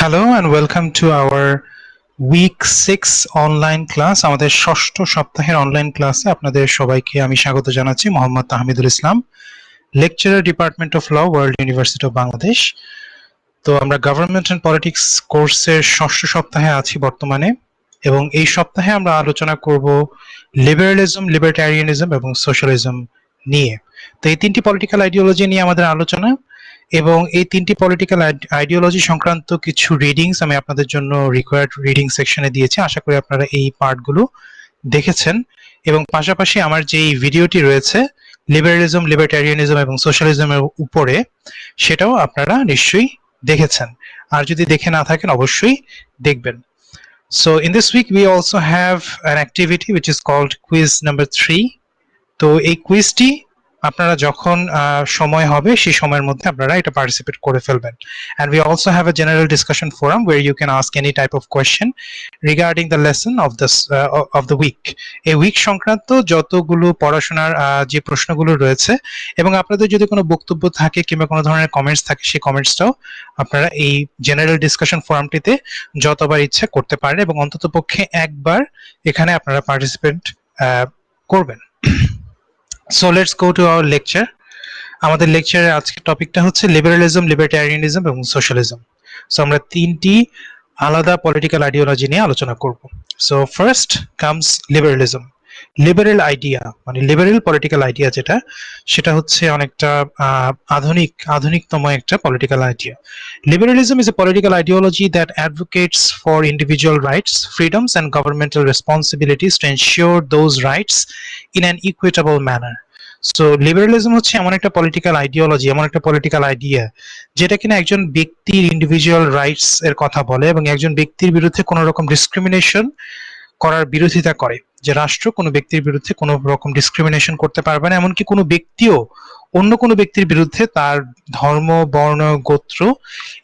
Hello and welcome to our week 6 online class. আমাদের ষষ্ঠ সপ্তাহের অনলাইন ক্লাসে আপনাদের সবাইকে আমি স্বাগত জানাচ্ছি। Mohammad Tahmidul Islam, lecturer, department of law, World University of Bangladesh. তো আমরা গভর্নমেন্ট অ্যান্ড পলিটিক্স কোর্সের ষষ্ঠ সপ্তাহে আছি বর্তমানে, এবং এই সপ্তাহে আমরা আলোচনা করব লিবারালিজম, লিবার্টারিয়ানিজম এবং সোশ্যালিজম নিয়ে। তো এই তিনটি পলিটিক্যাল আইডিওলজি নিয়ে আমাদের আলোচনা, এবং এই তিনটি পলিটিক্যাল আইডিওলজি সংক্রান্ত কিছু রিডিংস আমি আপনাদের জন্য রিকোয়ার্ড রিডিং সেকশনে দিয়েছি। আশা করি আপনারা এই পার্টগুলো দেখেছেন, এবং পাশাপাশি আমার যে ভিডিওটি রয়েছে লিবারালিজম, লিবার্টারিয়ানিজম এবং সোশ্যালিজমের উপরে, সেটাও আপনারা নিশ্চয়ই দেখেছেন। আর যদি দেখে না থাকেন অবশ্যই দেখবেন। So in this week we also have an activity which is called quiz number 3. তো এই কুইজটি আপনারা যখন সময় হবে সেই সময়ের মধ্যে আপনারা এটা পার্টিসিপেট করে ফেলবেন। And we also have a general discussion forum where you can ask any type of question regarding the lesson of the week. এই উইক সংক্রান্ত যতগুলো পড়াশোনার যে প্রশ্নগুলো রয়েছে, এবং আপনাদের যদি কোনো বক্তব্য থাকে কিংবা কোনো ধরনের কমেন্টস থাকে, সেই কমেন্টসটাও আপনারা এই জেনারেল ডিসকাশন ফোরামটিতে যতবার ইচ্ছা করতে পারেন, এবং অন্ততপক্ষে একবার এখানে আপনারা পার্টিসিপেট করবেন। So let's go to our lecture. আমাদের লেকচারের আজকের টপিকটা হচ্ছে লিবারালিজম, লিবার্টারিয়ানিজম এবং সোশ্যালিজম। সো আমরা তিনটি আলাদা পলিটিক্যাল আইডিওলজি নিয়ে আলোচনা করব। So first comes liberalism. Liberal idea মানে লিবারেল পলিটিক্যাল আইডিয়া যেটা, সেটা হচ্ছে অনেকটা আধুনিকতম একটা political idea. Liberalism is a political ideology that advocates for individual rights, freedoms and governmental responsibilities to ensure those rights in an equitable manner. So liberalism হচ্ছে এমন একটা political ideology, এমন একটা পলিটিক্যাল আইডিয়া যেটা কিনা একজন ব্যক্তির ইন্ডিভিজুয়াল রাইটস এর কথা বলে, এবং একজন ব্যক্তির বিরুদ্ধে কোনো রকম ডিসক্রিমিনেশন করার বিরোধিতা করে, যে রাষ্ট্র কোনো ব্যক্তির বিরুদ্ধে কোনো রকম ডিসক্রিমিনেশন করতে পারবে না, এমনকি কোনো ব্যক্তিও অন্য কোনো ব্যক্তির বিরুদ্ধে তার ধর্ম, বর্ণ, গোত্র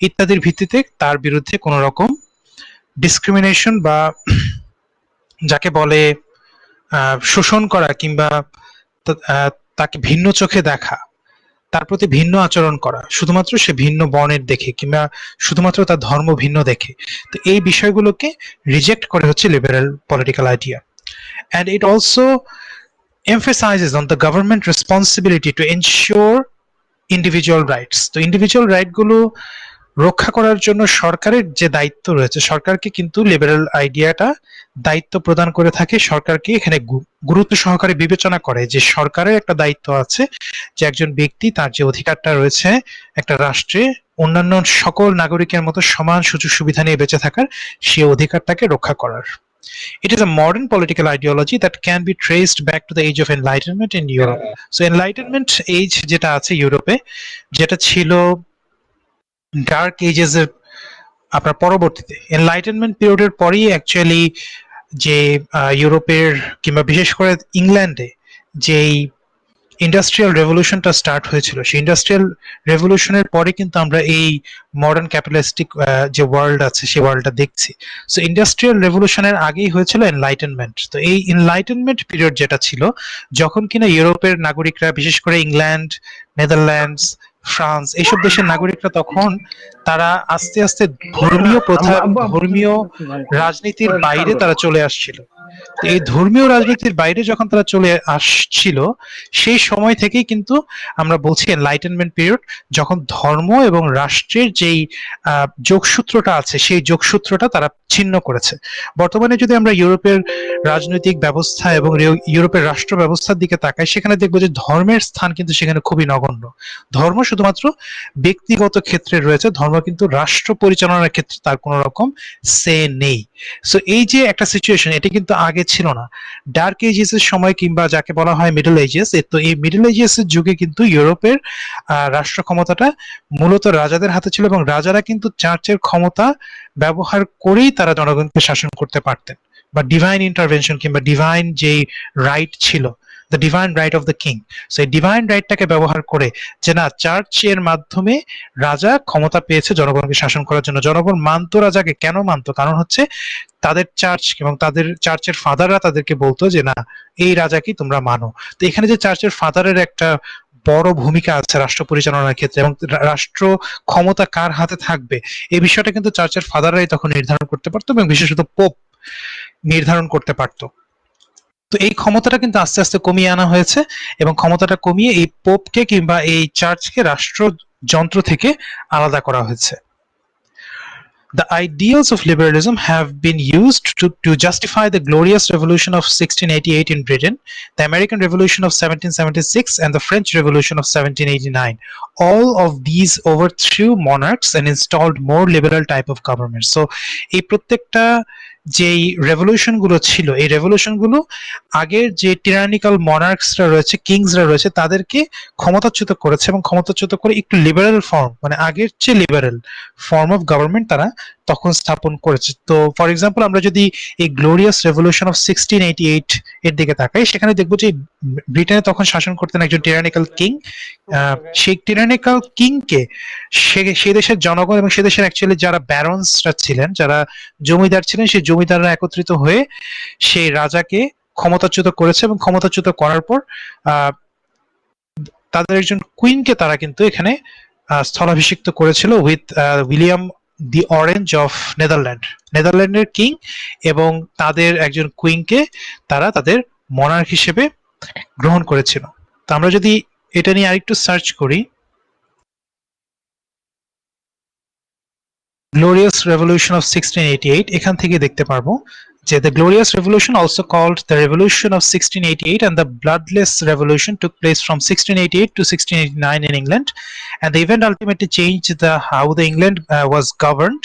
ইত্যাদির ভিত্তিতে তার বিরুদ্ধে কোনো রকম ডিসক্রিমিনেশন বা যাকে বলে শোষণ করা কিংবা তাকে ভিন্ন চোখে দেখা, তার প্রতি ভিন্ন আচরণ করা, শুধুমাত্র সে ভিন্ন বর্ণের দেখে কিংবা শুধুমাত্র তার ধর্ম ভিন্ন দেখে, তো এই বিষয়গুলোকে রিজেক্ট করে হচ্ছে liberal political idea. And it also emphasizes on the government responsibility to ensure individual rights. তো ইন্ডিভিজুয়াল রাইট গুলো রক্ষা করার জন্য সরকারের যে দায়িত্ব রয়েছে, সরকারকে কিন্তু লিবারেল আইডিয়াটা দায়িত্ব প্রদান করে থাকে। সরকারকে এখানে গুরুত্ব সহকারে বিবেচনা করে যে সরকারের একটা দায়িত্ব আছে যে একজন ব্যক্তি তার যে অধিকারটা রয়েছে একটা রাষ্ট্রে অন্যান্য সকল নাগরিকের মতো সমান সুযোগ সুবিধা নিয়ে বেঁচে থাকার, সেই অধিকারটাকে রক্ষা করার। It is a modern political ideology that can be traced back to the age of enlightenment in Europe. So enlightenment age যেটা আছে ইউরোপে, যেটা ছিল ডার্ক এজেস এর আপনার পরবর্তীতে, এনলাইটেনমেন্ট পিরিয়ডের পরেই অ্যাকচুয়ালি যে ইউরোপের কিংবা বিশেষ করে ইংল্যান্ডে যেই ইন্ডাস্ট্রিয়াল রেভলিউশনটা স্টার্ট হয়েছিল, সেই ইন্ডাস্ট্রিয়াল রেভলিউশনের পরে কিন্তু আমরা এই মডার্ন ক্যাপিটালিস্টিক যে ওয়ার্ল্ড আছে সেই ওয়ার্ল্ডটা দেখছি। সো ইন্ডাস্ট্রিয়াল রেভলিউশনের আগেই হয়েছিল এনলাইটেনমেন্ট। তো এই এনলাইটেনমেন্ট পিরিয়ড যেটা ছিল, যখন কিনা ইউরোপের নাগরিকরা, বিশেষ করে ইংল্যান্ড, নেদারল্যান্ডস, ফ্রান্স, এইসব দেশের নাগরিকরা তখন তারা আস্তে আস্তে ধর্মীয় প্রথা, ধর্মীয় রাজনীতির বাইরে তারা চলে আসছিল। এই ধর্মীয় রাজনীতির বাইরে যখন তারা চলে আসছিল, সেই সময় থেকেই কিন্তু আমরা বলছি এনলাইটেনমেন্ট পিরিয়ড, যখন ধর্ম এবং রাষ্ট্রের যেই যোগসূত্রটা আছে সেই যোগসূত্রটা তারা ছিন্ন করেছে। বর্তমানে যদি আমরা ইউরোপের রাজনৈতিক ব্যবস্থা এবং ইউরোপের রাষ্ট্র ব্যবস্থার দিকে তাকাই, সেখানে দেখবো যে ধর্মের স্থান কিন্তু সেখানে খুবই নগণ্য। ধর্ম শুধুমাত্র ব্যক্তিগত ক্ষেত্রে রয়েছে, ধর্ম কিন্তু রাষ্ট্র পরিচালনার ক্ষেত্রে তার কোনো রকম সে নেই। সো এই যে একটা সিচুয়েশন, এটা কিন্তু আগে ছিল না। ডার্ক এজেস এর সময় কিংবা যাকে বলা হয় মিডল এজেস, তো এই মিডল এজেস এর যুগে কিন্তু ইউরোপের রাষ্ট্র ক্ষমতাটা মূলত রাজাদের হাতে ছিল, এবং রাজারা কিন্তু চার্চের ক্ষমতা ব্যবহার করেই তারা জনগণকে শাসন করতে পারতেন, বা ডিভাইন ইন্টারভেনশন কিংবা ডিভাইন যেই রাইট ছিল, the divine right of the king. So এই ডিভাইন রাইটটাকে ব্যবহার করে যে না, চার্চের মাধ্যমে রাজা ক্ষমতা পেয়েছে জনগণকে শাসন করার জন্য। জনগণ মানতো রাজাকে, কেন মানতো? কারণ হচ্ছে তাদের চার্চ এবং তাদের চার্চের ফাদাররা তাদেরকে বলতো যে না, এই রাজাকে তোমরা মানো। তো এখানে যে চার্চের ফাদারের একটা বড় ভূমিকা আছে রাষ্ট্র পরিচালনার ক্ষেত্রে, এবং রাষ্ট্র ক্ষমতা কার হাতে থাকবে এই বিষয়টা কিন্তু চার্চের ফাদাররাই তখন নির্ধারণ করতে পারতো, এবং বিশেষত পোপ নির্ধারণ করতে পারতো। তো এই ক্ষমতাটা কিন্তু আস্তে আস্তে কমিয়ে আনা হয়েছে, এবং ক্ষমতাটা কমিয়ে এই পোপকে কিংবা এই চার্চকে রাষ্ট্রযন্ত্র থেকে আলাদা করা হয়েছে। The ideals of liberalism have been used to justify the glorious revolution of 1688 in Britain, the American Revolution of 1776, and the French Revolution of 1789. All of these overthrew monarchs and installed more liberal type of government. So, এই প্রত্যেকটা যেই revolution গুলো ছিল, এই revolution গুলো আগের যে টিরানিক্যাল মনার্কসরা রয়েছে, কিংসরা রয়েছে, তাদেরকে ক্ষমতাচ্যুত করেছে, এবং ক্ষমতাচ্যুত করে একটু লিবারেল ফর্ম, মানে আগের চেয়ে লিবারেল ফর্ম অফ গভর্নমেন্ট তারা তখন স্থাপন করেছে। তো ফর এক্সাম্পল আমরা যদি এই গ্লোরিয়াস রেভলিউশন অফ 1688 এর দিকে তাকাই, সেখানে দেখবো যে ব্রিটেনে তখন শাসন করতেন একজন টিরানিক্যাল কিং। সেই টিরানিক্যাল কিংকে সে দেশের জনগণ এবং সে দেশের অ্যাকচুয়ালি যারা ব্যারন্সরা ছিলেন, যারা জমিদার ছিলেন, সেই জমিদাররা একত্রিত হয়ে সেই রাজাকে ক্ষমতাচ্যুত করেছে, এবং ক্ষমতাচ্যুত করার পর তাদের একজন কুইনকে তারা কিন্তু এখানে স্থলাভিষিক্ত করেছিল with William the Orange of নেদারল্যান্ডের কিং, এবং তাদের একজন কুইনকে তারা তাদের মনার্ক হিসেবে গ্রহণ করেছিল। তো আমরা যদি এটা নিয়ে আরেকটু সার্চ করি, গ্লোরিয়াস রেভলিউশন অফ 1688, এখান থেকে দেখতে পারবো যে the glorious revolution, also called the revolution of 1688 and the bloodless revolution, took place from 1688 to 1689 in England, and the event ultimately changed how the England was governed,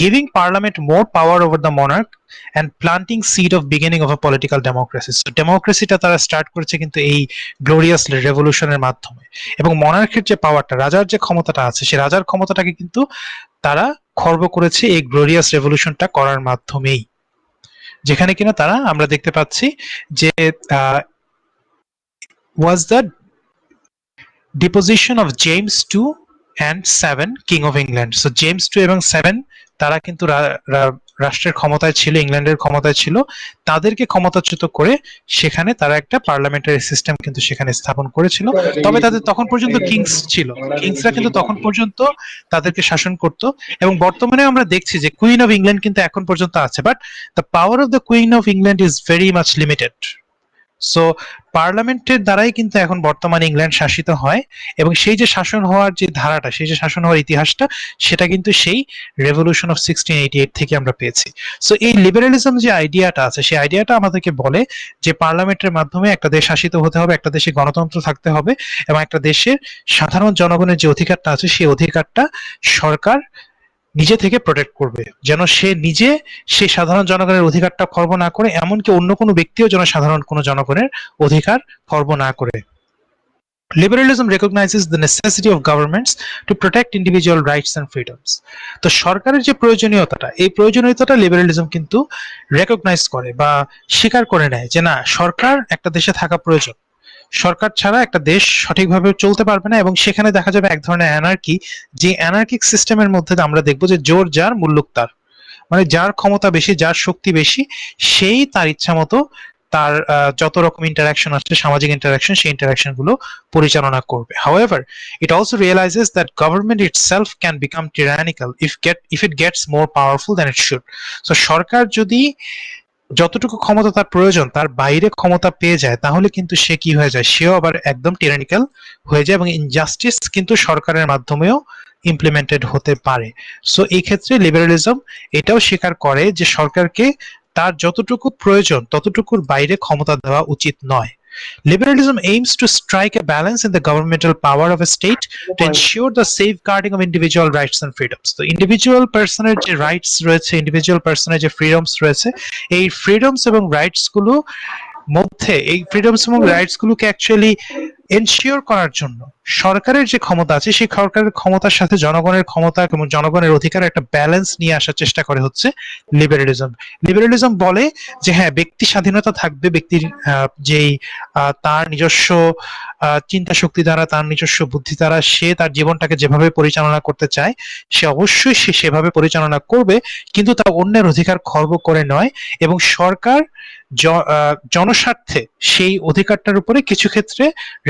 giving parliament more power over the monarch and planting seed of beginning of a political democracy. So ডেমোক্রেসিটা তারা start করেছে কিন্তু এই glorious রেভলিউশনের মাধ্যমে, এবং মনার্কের যে পাওয়ারটা, রাজার যে ক্ষমতাটা আছে, সেই রাজার ক্ষমতাটাকে কিন্তু তারা খর্ব করেছে এই গ্লোরিয়াস রেভলিউশনটা করার মাধ্যমেই, যেখানে কিনা তারা আমরা দেখতে পাচ্ছি যে was the deposition of James II and VII, King of England. So James II এবং VII তারা কিন্তু রাষ্ট্রের ক্ষমতায় ছিল, ইংল্যান্ডের ক্ষমতায় ছিল, তাদেরকে ক্ষমতাচ্যুত করে সেখানে তারা একটা পার্লামেন্টারি সিস্টেম কিন্তু সেখানে স্থাপন করেছিল। তবে তাদের তখন পর্যন্ত কিংস ছিল, কিংসরা কিন্তু তখন পর্যন্ত তাদেরকে শাসন করত, এবং বর্তমানে আমরা দেখছি যে কুইন অফ ইংল্যান্ড কিন্তু এখন পর্যন্ত আছে, but the power of the queen of England is very much limited. So পার্লামেন্টের দ্বারাই কিন্তু এখন বর্তমানে ইংল্যান্ড শাসিত হয়, এবং সেই যে শাসন হওয়ার যে ধারাটা, সেই যে শাসন হওয়ার ইতিহাসটা, সেটা কিন্তু সেই রেভলিউশন অফ 1688 থেকে আমরা পেয়েছি। সো এই লিবারালিজম যে আইডিয়াটা আছে, সেই আইডিয়াটা আমাদেরকে বলে যে পার্লামেন্টের মাধ্যমে একটা দেশ শাসিত হতে হবে, একটা দেশে গণতন্ত্র থাকতে হবে, এবং একটা দেশের সাধারণ জনগণের যে অধিকারটা আছে, সেই অধিকারটা সরকার নিজে থেকে প্রোটেক্ট করবে, যেন সে নিজে সেই সাধারণ জনগণের অধিকারটা খর্ব না করে, এমনকি অন্য কোনো ব্যক্তিও যেন সাধারণ কোনো জনগণের অধিকার খর্ব না করে। Liberalism recognizes the necessity of governments to protect individual rights and freedoms. তো সরকারের যে প্রয়োজনীয়তাটা, এই প্রয়োজনীয়তাটা লিবারালিজম কিন্তু রেকগনাইজ করে বা স্বীকার করে নেয় যে না, সরকার একটা দেশে থাকা প্রয়োজন, সরকার ছাড়া একটা দেশ সঠিকভাবে চলতে পারবে না, এবং সেখানে দেখা যাবে এক ধরনের অ্যানার্কি, যে অ্যানার্কিক সিস্টেমের মধ্যে আমরা দেখবো যে জোর যার মুল্লুক তার, মানে যার ক্ষমতা বেশি, যার শক্তি বেশি, সেই তার ইচ্ছা মতো তার যত রকম ইন্টারাকশন আছে, সামাজিক ইন্টারাকশন, সেই ইন্টারাকশন গুলো পরিচালনা করবে। However, it also realizes that government itself can become tyrannical if it gets more powerful than it should. So সরকার যদি যতটুকু ক্ষমতা তার প্রয়োজন তার বাইরে ক্ষমতা পেয়ে যায়, তাহলে কিন্তু সে কি হয়ে যায়, সেও আবার একদম টিরানিক্যাল হয়ে যায়, এবং ইনজাস্টিস কিন্তু সরকারের মাধ্যমেও ইমপ্লিমেন্টেড হতে পারে। সো এই ক্ষেত্রে লিবারালিজম এটাও স্বীকার করে যে সরকারকে তার যতটুকু প্রয়োজন ততটুকুর বাইরে ক্ষমতা দেওয়া উচিত নয়। Liberalism aims to strike a balance in the governmental power of a state to ensure the safeguarding of individual rights and freedoms. So individual personal যে rights রয়েছে, individual personal যে freedoms রয়েছে, এই freedoms এবং rights গুলো মধ্যে, এই freedoms এবং rights গুলোকে অ্যাকচুয়ালি এনশিওর করার জন্য সরকারের যে ক্ষমতা আছে, সেই সরকারের ক্ষমতার সাথে জনগণের ক্ষমতা এবং জনগণের অধিকার একটা ব্যালেন্স নিয়ে আসার চেষ্টা করে হচ্ছে লিবারালিজম। লিবারালিজম বলে যে হ্যাঁ, ব্যক্তি স্বাধীনতা থাকবে, ব্যক্তির যেই তার নিজস্ব চিন্তা শক্তি দ্বারা, তার নিজস্ব বুদ্ধি দ্বারা সে তার জীবনটাকে যেভাবে পরিচালনা করতে চায়, সে অবশ্যই সে সেভাবে পরিচালনা করবে, কিন্তু তা অন্যের অধিকার খর্ব করে নয়, এবং সরকার জনস্বার্থে সেই অধিকারটার উপরে কিছু ক্ষেত্রে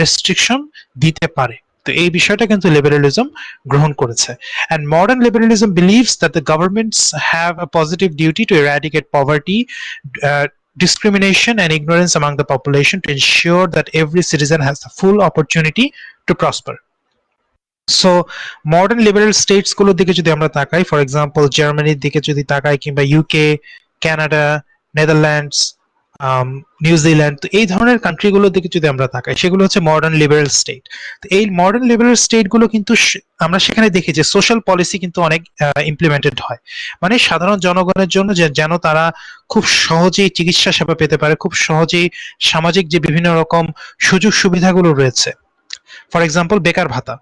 রেস্ট্রিকশন দিতে পারে। তো এই বিষয়টা কিন্তু লিবারালিজম গ্রহণ করেছে। And modern liberalism believes that the governments have a positive duty to eradicate poverty, uh, discrimination and ignorance among the population to ensure that every citizen has the full opportunity to prosper. So modern liberal states গুলোর দিকে যদি আমরা তাকাই, for example জার্মানির দিকে যদি তাকাই, কিংবা ইউকে, কানাডা, নেদারল্যান্ডস, নিউজিল্যান্ড, তো এই ধরনের কান্ট্রিগুলোর দিকে যদি আমরা তাকাই, সেগুলো হচ্ছে মডার্ন লিবারেল স্টেট। তো এই মডার্ন লিবারেল স্টেট গুলো কিন্তু আমরা সেখানে দেখি যে সোশ্যাল পলিসি কিন্তু অনেক ইমপ্লিমেন্টেড হয়, মানে সাধারণ জনগণের জন্য যেন তারা খুব সহজেই চিকিৎসা সেবা পেতে পারে, খুব সহজেই সামাজিক যে বিভিন্ন রকম সুযোগ সুবিধাগুলো রয়েছে, ফর এক্সাম্পল বেকার ভাতা,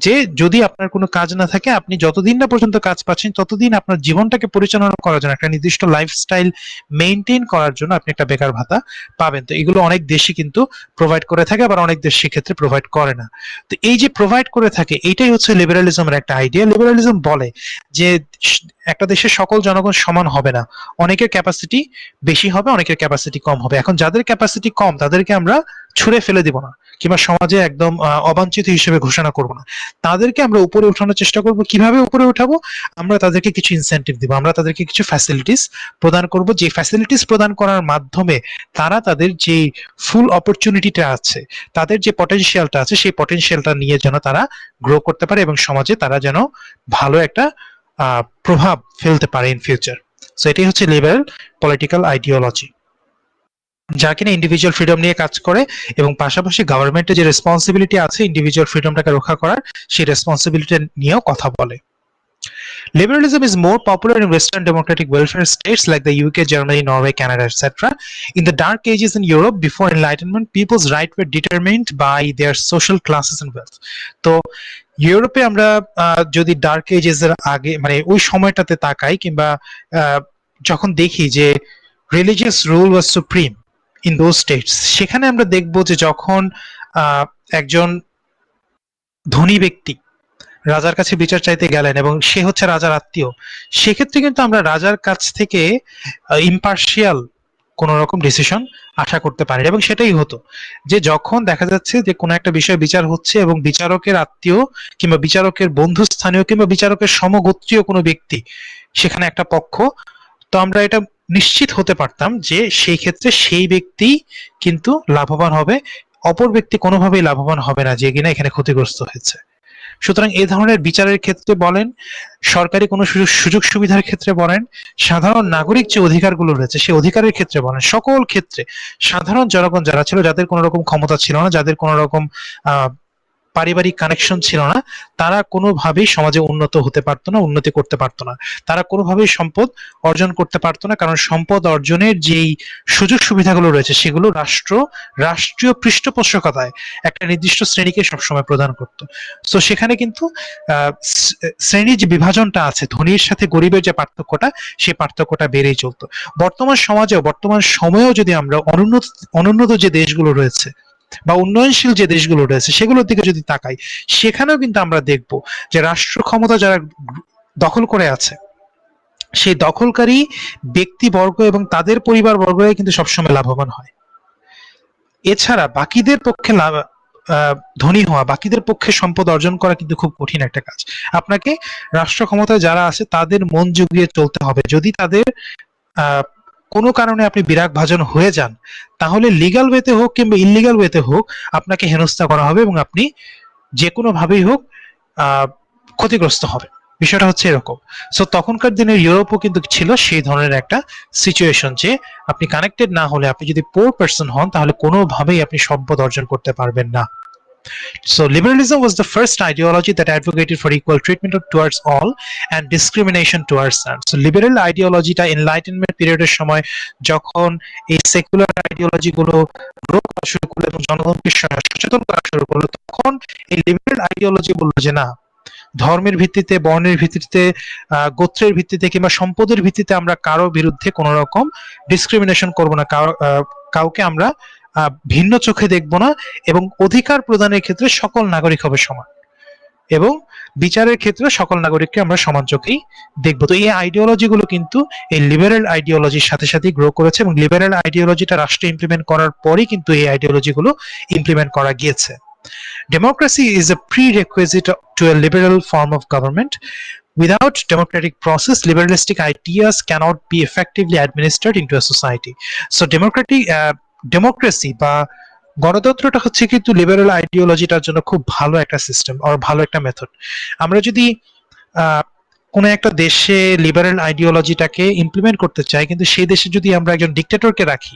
যে যদি আপনার কোনো কাজ না থাকে, আপনি যতদিন না পর্যন্ত কাজ পাচ্ছেন ততদিন আপনার জীবনটাকে পরিচালনা করার জন্য, একটা নির্দিষ্ট লাইফস্টাইল মেইনটেইন করার জন্য আপনি একটা বেকার ভাতা পাবেন। তো এগুলো অনেক দেশই কিন্তু প্রোভাইড করে থাকে, আবার অনেক দেশ সেক্ষেত্রে প্রোভাইড করে না। তো এই যে প্রোভাইড করে থাকে, এইটাই হচ্ছে লিবারালিজমের একটা আইডিয়া। লিবারালিজম বলে যে একটা দেশের সকল জনগণ সমান হবে না, অনেকের ক্যাপাসিটি বেশি হবে, অনেকের ক্যাপাসিটি কম হবে। এখন যাদের ক্যাপাসিটি কম তাদেরকে আমরা ছুঁড়ে ফেলে দিব না, কিংবা সমাজে একদম অবাঞ্ছিত হিসেবে ঘোষণা করব না, তাদেরকে আমরা উপরে উঠানোর চেষ্টা করব। কিভাবে উপরে উঠাবো? আমরা তাদেরকে কিছু ইনসেন্টিভ দিব, আমরা তাদেরকে কিছু ফ্যাসিলিটিস প্রদান করব, যে ফ্যাসিলিটিস প্রদান করার মাধ্যমে তারা তাদের যে ফুল অপরচুনিটিটা আছে, তাদের যে পটেনশিয়ালটা আছে, সেই পটেনশিয়ালটা নিয়ে যেন তারা গ্রো করতে পারে এবং সমাজে তারা যেন ভালো একটা প্রভাব ফেলতে পারে ইন ফিউচার। সো এটাই হচ্ছে লিবারেল পলিটিক্যাল আইডিওলজি, যা কিনা ইন্ডিভিজুয়াল ফ্রিডম নিয়ে কাজ করে এবং পাশাপাশি গভর্নমেন্টের যে রেসপন্সিবিলিটি আছে ইন্ডিভিজুয়াল ফ্রিডমটাকে রক্ষা করার, সেই রেসপন্সিবিলিটি নিয়েও কথা বলে। Liberalism is more popular in Western democratic welfare states like the UK, Germany, Norway, Canada, etc. In the Dark Ages in Europe, before Enlightenment, people's rights were determined by their social classes and wealth. তো ইউরোপে আমরা যদি dark edges এর আগে, মানে ওই সময়টাতে তাকাই, কিংবা যখন দেখি যে religious rule was supreme in those states, সেখানে আমরা দেখব যে যখন একজন ধনী ব্যক্তি রাজার কাছে বিচার চাইতে গেলেন এবং সে হচ্ছে রাজার আত্মীয়, সেক্ষেত্রে কিন্তু আমরা রাজার কাছ থেকে ইম্পার্শিয়াল কোন রকম ডিসিশন আশা করতে পারি। এবং সেটাই হতো যে যখন দেখা যাচ্ছে যে কোনো একটা বিষয় বিচার হচ্ছে এবং বিচারকের আত্মীয় কিংবা বিচারকের বন্ধুস্থানীয় কিংবা বিচারকের সমগোত্রীয় কোনো ব্যক্তি সেখানে একটা পক্ষ, তো আমরা এটা নিশ্চিত হতে পারতাম যে সেই ক্ষেত্রে সেই ব্যক্তি কিন্তু লাভবান হবে, অপর ব্যক্তি কোনোভাবেই লাভবান হবে না যে কিনা এখানে ক্ষতিগ্রস্ত হয়েছে। সুতরাং এই ধরনের বিচারের ক্ষেত্রে বলেন, সরকারি কোনো সুযোগ সুবিধার ক্ষেত্রে বলেন, সাধারণ নাগরিক যে অধিকারগুলো রয়েছে সেই অধিকারের ক্ষেত্রে বলেন, সকল ক্ষেত্রে সাধারণ জনগণ যারা ছিল, যাদের কোনো রকম ক্ষমতা ছিল না, যাদের কোনো রকম পারিবারিক কানেকশন ছিল না, তারা কোনোভাবেই সমাজে উন্নত হতে পারতো না, উন্নতি করতে পারতো না, তারা কোনোভাবেই সম্পদ অর্জন করতে পারতো না, কারণ সম্পদ অর্জনের যেই সুযোগ সুবিধাগুলো রয়েছে সেগুলো রাষ্ট্রীয় পৃষ্ঠপোষকতায় একটা নির্দিষ্ট শ্রেণীকে সবসময় প্রদান করত। তো সেখানে কিন্তু শ্রেণীর যে বিভাজনটা আছে, ধনীর সাথে গরিবের যে পার্থক্যটা, সেই পার্থক্যটা বেড়েই চলতো। বর্তমান সমাজেও, বর্তমান সময়েও যদি আমরা অনুন্নত যে দেশগুলো রয়েছে বা উন্নয়নশীল যে দেশগুলো রয়েছে সেগুলোর দিকে যদি তাকাই, সেখানেও কিন্তু আমরা দেখব যে রাষ্ট্র ক্ষমতা যারা দখল করে আছে, সেই দখলকারী ব্যক্তিবর্গ এবং তাদের পরিবার বর্গরাই কিন্তু সবসময় লাভবান হয়। এছাড়া বাকিদের পক্ষে ধনী হওয়া, বাকিদের পক্ষে সম্পদ অর্জন করা কিন্তু খুব কঠিন একটা কাজ। আপনাকে রাষ্ট্র ক্ষমতায় যারা আছে তাদের মন জুগিয়ে চলতে হবে। যদি তাদের কোনো কারণে আপনি বিরাগ ভাজন হয়ে যান, তাহলে লিগ্যাল ওয়েতে হোক কিংবা ইললিগ্যাল ওয়েতে হোক আপনাকে হেনস্থা করা হবে এবং আপনি যে কোনো ভাবেই হোক ক্ষতিগ্রস্ত হবে। বিষয়টা হচ্ছে এরকম। সো তখনকার দিনের ইউরোপও কিন্তু ছিল সেই ধরনের একটা সিচুয়েশন, যে আপনি কানেক্টেড না হলে, আপনি যদি পোর পারসন হন, তাহলে কোনোভাবেই আপনি সম্পদ অর্জন করতে পারবেন না। So liberalism was the first ideology that advocated for equal treatment towards all and discrimination towards none. So liberal ideology টা enlightenment পিরিয়ডের সময় যখন এই সেকুলার আইডিওলজি গুলো গ্রো করা শুরু করলো এবং জনগণকে সচেতন করা শুরু করলো, তখন এই লিবারেল আইডিওলজি বললো যে না, ধর্মের ভিত্তিতে, বর্ণের ভিত্তিতে, গোত্রের ভিত্তিতে কিংবা সম্পদের ভিত্তিতে আমরা কারো বিরুদ্ধে কোন রকম ডিসক্রিমিনেশন করব না, কাউকে আমরা ভিন্ন চোখে দেখব না, এবং অধিকার প্রদানের ক্ষেত্রে সকল নাগরিক হবে সমান, এবং বিচারের ক্ষেত্রে সকল নাগরিককে আমরা সমান চোখেই দেখবো। তো এই আইডিওলজি গুলো কিন্তু এই লিবারেল আইডিওলজির সাথে সাথে গ্রো করেছে, এবং লিবারেল আইডিওলজিটা রাষ্ট্রে ইমপ্লিমেন্ট করার পরই কিন্তু এই আইডিওলজি গুলো ইমপ্লিমেন্ট করা গিয়েছে। Democracy is a prerequisite to a liberal form of government. Without democratic process, liberalistic ideas cannot be effectively administered into a society. So democracy বা গণতন্ত্রটা হচ্ছে কিন্তু লিবারেল আইডিওলজিটার জন্য খুব ভালো একটা সিস্টেম আর ভালো একটা মেথড। আমরা যদি কোনো একটা দেশে লিবারেল আইডিওলজিটাকে ইমপ্লিমেন্ট করতে চাই, কিন্তু সেই দেশে যদি আমরা একজন ডিক্টেটরকে রাখি,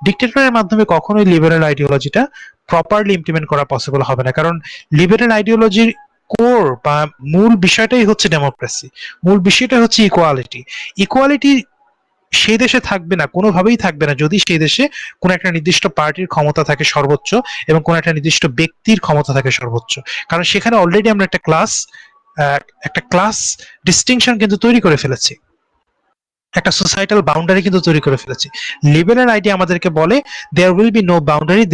ডিক্টেটরের মাধ্যমে কখনোই লিবারেল আইডিওলজিটা প্রপারলি ইমপ্লিমেন্ট করা পসিবল হবে না। কারণ লিবারেল আইডিওলজির কোর বা মূল বিষয়টাই হচ্ছে ডেমোক্রেসি, মূল বিষয়টা হচ্ছে ইকুয়ালিটি। ইকুয়ালিটি সেই দেশে থাকবে না, কোনোভাবেই থাকবে না যদি সেই দেশে কোনো একটা নির্দিষ্ট পার্টির ক্ষমতা থাকে সর্বোচ্চ এবং কোনো একটা নির্দিষ্ট ব্যক্তির ক্ষমতা থাকে সর্বোচ্চ। কারণ সেখানে অলরেডি আমরা একটা ক্লাস ডিস্টিংশন কিন্তু তৈরি করে ফেলেছি, একটা সোসাইটাল বাউন্ডারি কিন্তু তৈরি করে ফেলেছি। লিবারেল আইডিয়া আমাদেরকে বলে there will be no boundary,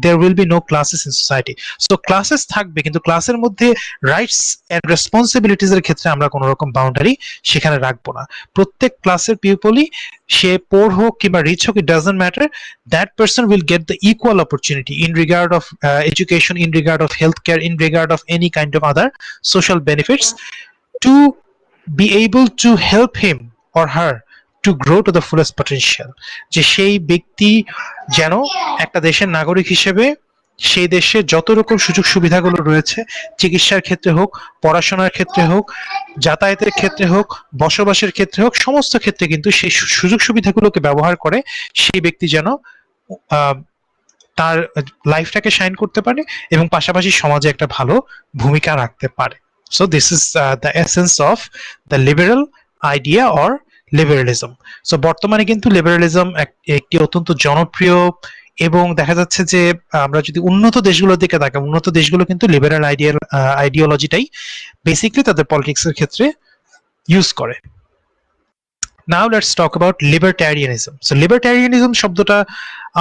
there will be no classes in society. So classes থাকবে, কিন্তু ক্লাসের মধ্যে রাইটস এন্ড রেসপন্সিবিলিটিস এর ক্ষেত্রে আমরা কোনো রকম বাউন্ডারি সেখানে রাখবো না। প্রত্যেক ক্লাসের পিপলই, সে পোর হোক কিংবা রিচ হোক, it doesn't matter, that person will get the equal opportunity in regard of education, in regard of health care, in regard of any kind of other social benefits to be able to help him or her to grow to the fullest potential। যে সেই ব্যক্তি যেন একটা দেশের নাগরিক হিসেবে সেই দেশে যত রকম সুযোগ সুবিধাগুলো রয়েছে, চিকিৎসার ক্ষেত্রে হোক, পড়াশোনার ক্ষেত্রে হোক, যাতায়াতের ক্ষেত্রে হোক, বসবাসের ক্ষেত্রে হোক, সমস্ত ক্ষেত্রে কিন্তু সেই সুযোগ সুবিধাগুলোকে ব্যবহার করে সেই ব্যক্তি যেন তার লাইফটাকে শাইন করতে পারে এবং পাশাপাশি সমাজে একটা ভালো ভূমিকা রাখতে পারে। So this is the essence of the liberal idea or liberalism. So বর্তমানে কিন্তু লিবারালিজম একটি অত্যন্ত জনপ্রিয়, এবং দেখা যাচ্ছে যে আমরা যদি উন্নত দেশগুলোর দিকে তাকাই, উন্নত দেশগুলো কিন্তু লিবারাল আইডিওলজিটাই বেসিক্যালি তাদের পলিটিক্স এর ক্ষেত্রে ইউজ করে। Now let's talk about libertarianism. So libertarianism শব্দটা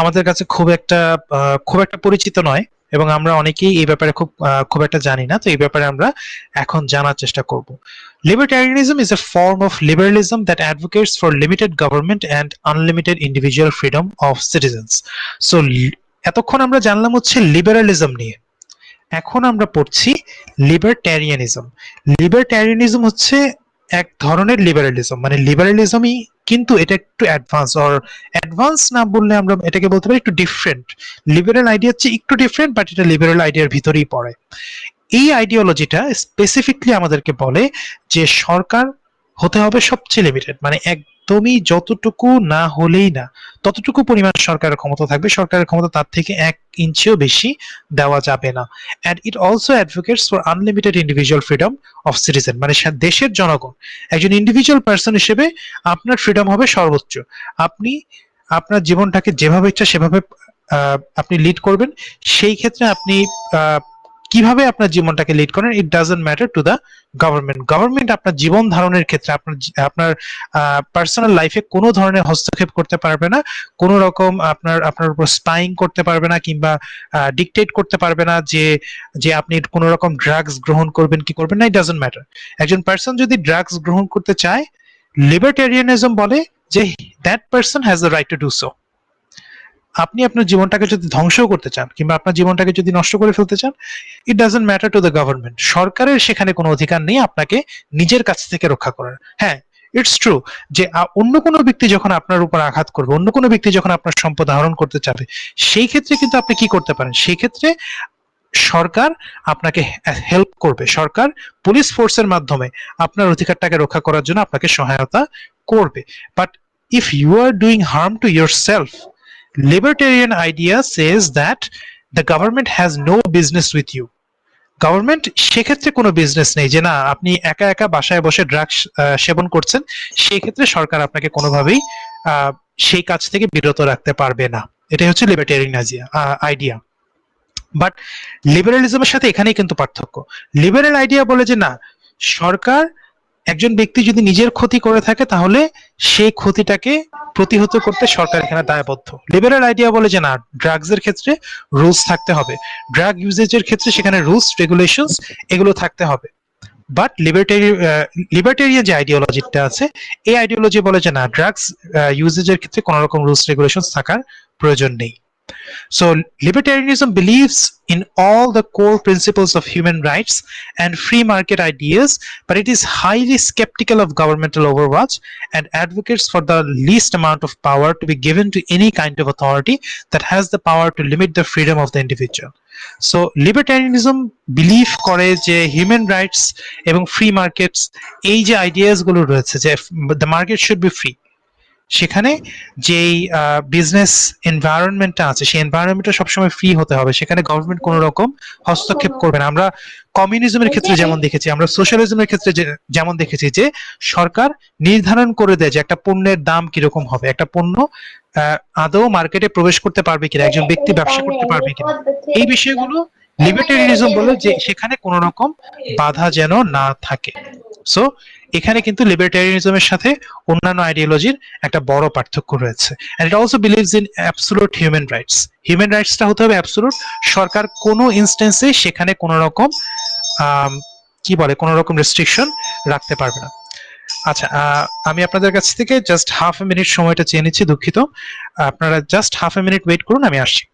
আমাদের কাছে খুব একটা পরিচিত নয়, এবং আমরা অনেকেই এই ব্যাপারে খুব একটা জানি না। তো এই ব্যাপারে আমরা এখন জানার চেষ্টা করব। Libertarianism is a form of liberalism that advocates for limited government and unlimited individual freedom of citizens. So এতক্ষণ আমরা জানলাম হচ্ছে লিবারালিজম নিয়ে, এখন আমরা পড়ছি লিবার্টারিয়ানিজম। লিবার্টারিয়ানিজম হচ্ছে এক ধরনের লিবারালিজম, মানে লিবারালিজমই, কিন্তু এটা একটু অ্যাডভান্স না বললে আমরা এটাকে বলতে পারি একটু ডিফারেন্ট। লিবারেল আইডিয়া হচ্ছে একটু ডিফারেন্ট, বাট এটা লিবারেল আইডিয়ার ভিতরেই পড়ে। এই আইডিওলজিটা স্পেসিফিকলি আমাদেরকে বলে যে সরকার হতে হবে সবচেয়ে লিমিটেড, মানে একদমই যতটুকু না হলেই না ততটুকু পরিমাণ সরকারের ক্ষমতা থাকবে, সরকারের ক্ষমতা তার থেকে 1 ইঞ্চিও বেশি দেওয়া যাবে না। And it also advocates for unlimited individual freedom of citizen, মানে দেশের জনগণ, একজন ইন্ডিভিজুয়াল পার্সন হিসেবে আপনার ফ্রিডম হবে সর্বোচ্চ। আপনি আপনার জীবনটাকে যেভাবে ইচ্ছা সেভাবে আপনি লিড করবেন। সেই ক্ষেত্রে আপনি কিভাবে আপনার জীবনটাকে লিড করেন, it doesn't matter to the government আপনার জীবন ধারণের ক্ষেত্রে, আপনার পার্সোনাল লাইফে কোনো ধরনের হস্তক্ষেপ করতে পারবে না, কোনো রকম আপনার উপর স্পাইং করতে পারবে না, কিংবা ডিকটেট করতে পারবে না যে আপনি কোনো রকম ড্রাগস গ্রহণ করবেন কি করবেন না, ইট ডাজন্ট ম্যাটার। একজন পার্সন যদি ড্রাগস গ্রহণ করতে চায়, লিবার্টারিয়ানিজম বলে যে that person has the right to do so. আপনি আপনার জীবনটাকে যদি ধ্বংস করতে চান কিংবা আপনার জীবনটাকে যদি নষ্ট করে ফেলতে চান, it doesn't matter to the government. সরকারের সেখানে কোনো অধিকার নেই আপনাকে নিজের কাছ থেকে রক্ষা করার। হ্যাঁ, ইটস ট্রু যে অন্য কোনো ব্যক্তি যখন আপনার উপর আঘাত করবে, অন্য কোনো ব্যক্তি যখন আপনার সম্পদ আহরণ করতে চাবে, সেই ক্ষেত্রে কিন্তু আপনি কি করতে পারেন, সেই ক্ষেত্রে সরকার আপনাকে হেল্প করবে। সরকার পুলিশ ফোর্সের মাধ্যমে আপনার অধিকারটাকে রক্ষা করার জন্য আপনাকে সহায়তা করবে। But if you are doing harm to yourself, libertarian idea says that the government has no business with you. Government সেক্ষেত্রে কোনো বিজনেস নেই যে না আপনি একা একা বাসায় বসে ড্রাগস সেবন করছেন, সেই ক্ষেত্রে সরকার আপনাকে কোনোভাবেই সেই কাজ থেকে বিরত রাখতে পারবে না। এটাই হচ্ছে লিবার্টারিয়ান আইডিয়া। বাট লিবারালিজমের সাথে এখানেই কিন্তু পার্থক্য। লিবারেল আইডিয়া বলে যে না, সরকার, একজন ব্যক্তি যদি নিজের ক্ষতি করে থাকে তাহলে সেই ক্ষতিটাকে প্রতিহত করতে সরকার এখানে দায়বদ্ধ। লিবারেল আইডিয়া বলে যে না, ড্রাগস এর ক্ষেত্রে রুলস থাকতে হবে, ড্রাগ ইউজেজের ক্ষেত্রে সেখানে রুলস রেগুলেশনস এগুলো থাকতে হবে। বাট লিবার্টারিয়ান যে আইডিওলজিটা আছে, এই আইডিওলজি বলে যে না, ড্রাগস ইউজেজের ক্ষেত্রে কোনো রকম রুলস রেগুলেশনস থাকার প্রয়োজন নেই। So libertarianism believes in all the core principles of human rights and free market ideas, but it is highly skeptical of governmental overwatch and advocates for the least amount of power to be given to any kind of authority that has the power to limit the freedom of the individual. So libertarianism believe করে যে human rights এবং free markets এই যে ideas গুলো রয়েছে যে the market should be free, সেখানে যেই বিজনেস এনভায়রনমেন্টটা আছে সেই এনভায়রনমেন্টটা সবসময় ফ্রি হতে হবে, সেখানে গভর্নমেন্ট কোনো রকম হস্তক্ষেপ করবে না। আমরা কমিউনিজমের ক্ষেত্রে যেমন দেখেছি, আমরা সোশ্যালিজমের ক্ষেত্রে যেমন দেখেছি যে সরকার নির্ধারণ করে দেয় যে একটা পণ্যের দাম কিরকম হবে, একটা পণ্য আদৌ মার্কেটে প্রবেশ করতে পারবে কিনা, একজন ব্যক্তি ব্যবসা করতে পারবে কিনা, এই বিষয়গুলো লিবার্টেরিয়ানিজম বলে যে সেখানে কোনো রকম বাধা যেন না থাকে। সো এখানে কিন্তু লিবার্টেরিয়ানিজমের সাথে অন্যান্য আইডিওলজির একটা বড় পার্থক্য রয়েছে। And it also believes in absolute human rights. Human রাইটসটা হতে হবে অ্যাবসোলিউট, সরকার কোনো ইনস্টেন্সে সেখানে কোনো রকম কি বলে কোনো রকম রেস্ট্রিকশন রাখতে পারবে না। আচ্ছা, আমি আপনাদের কাছ থেকে জাস্ট হাফ এ মিনিট সময়টা চেয়ে নিচ্ছি, দুঃখিত, আপনারা just half a minute wait করুন, আমি আসছি।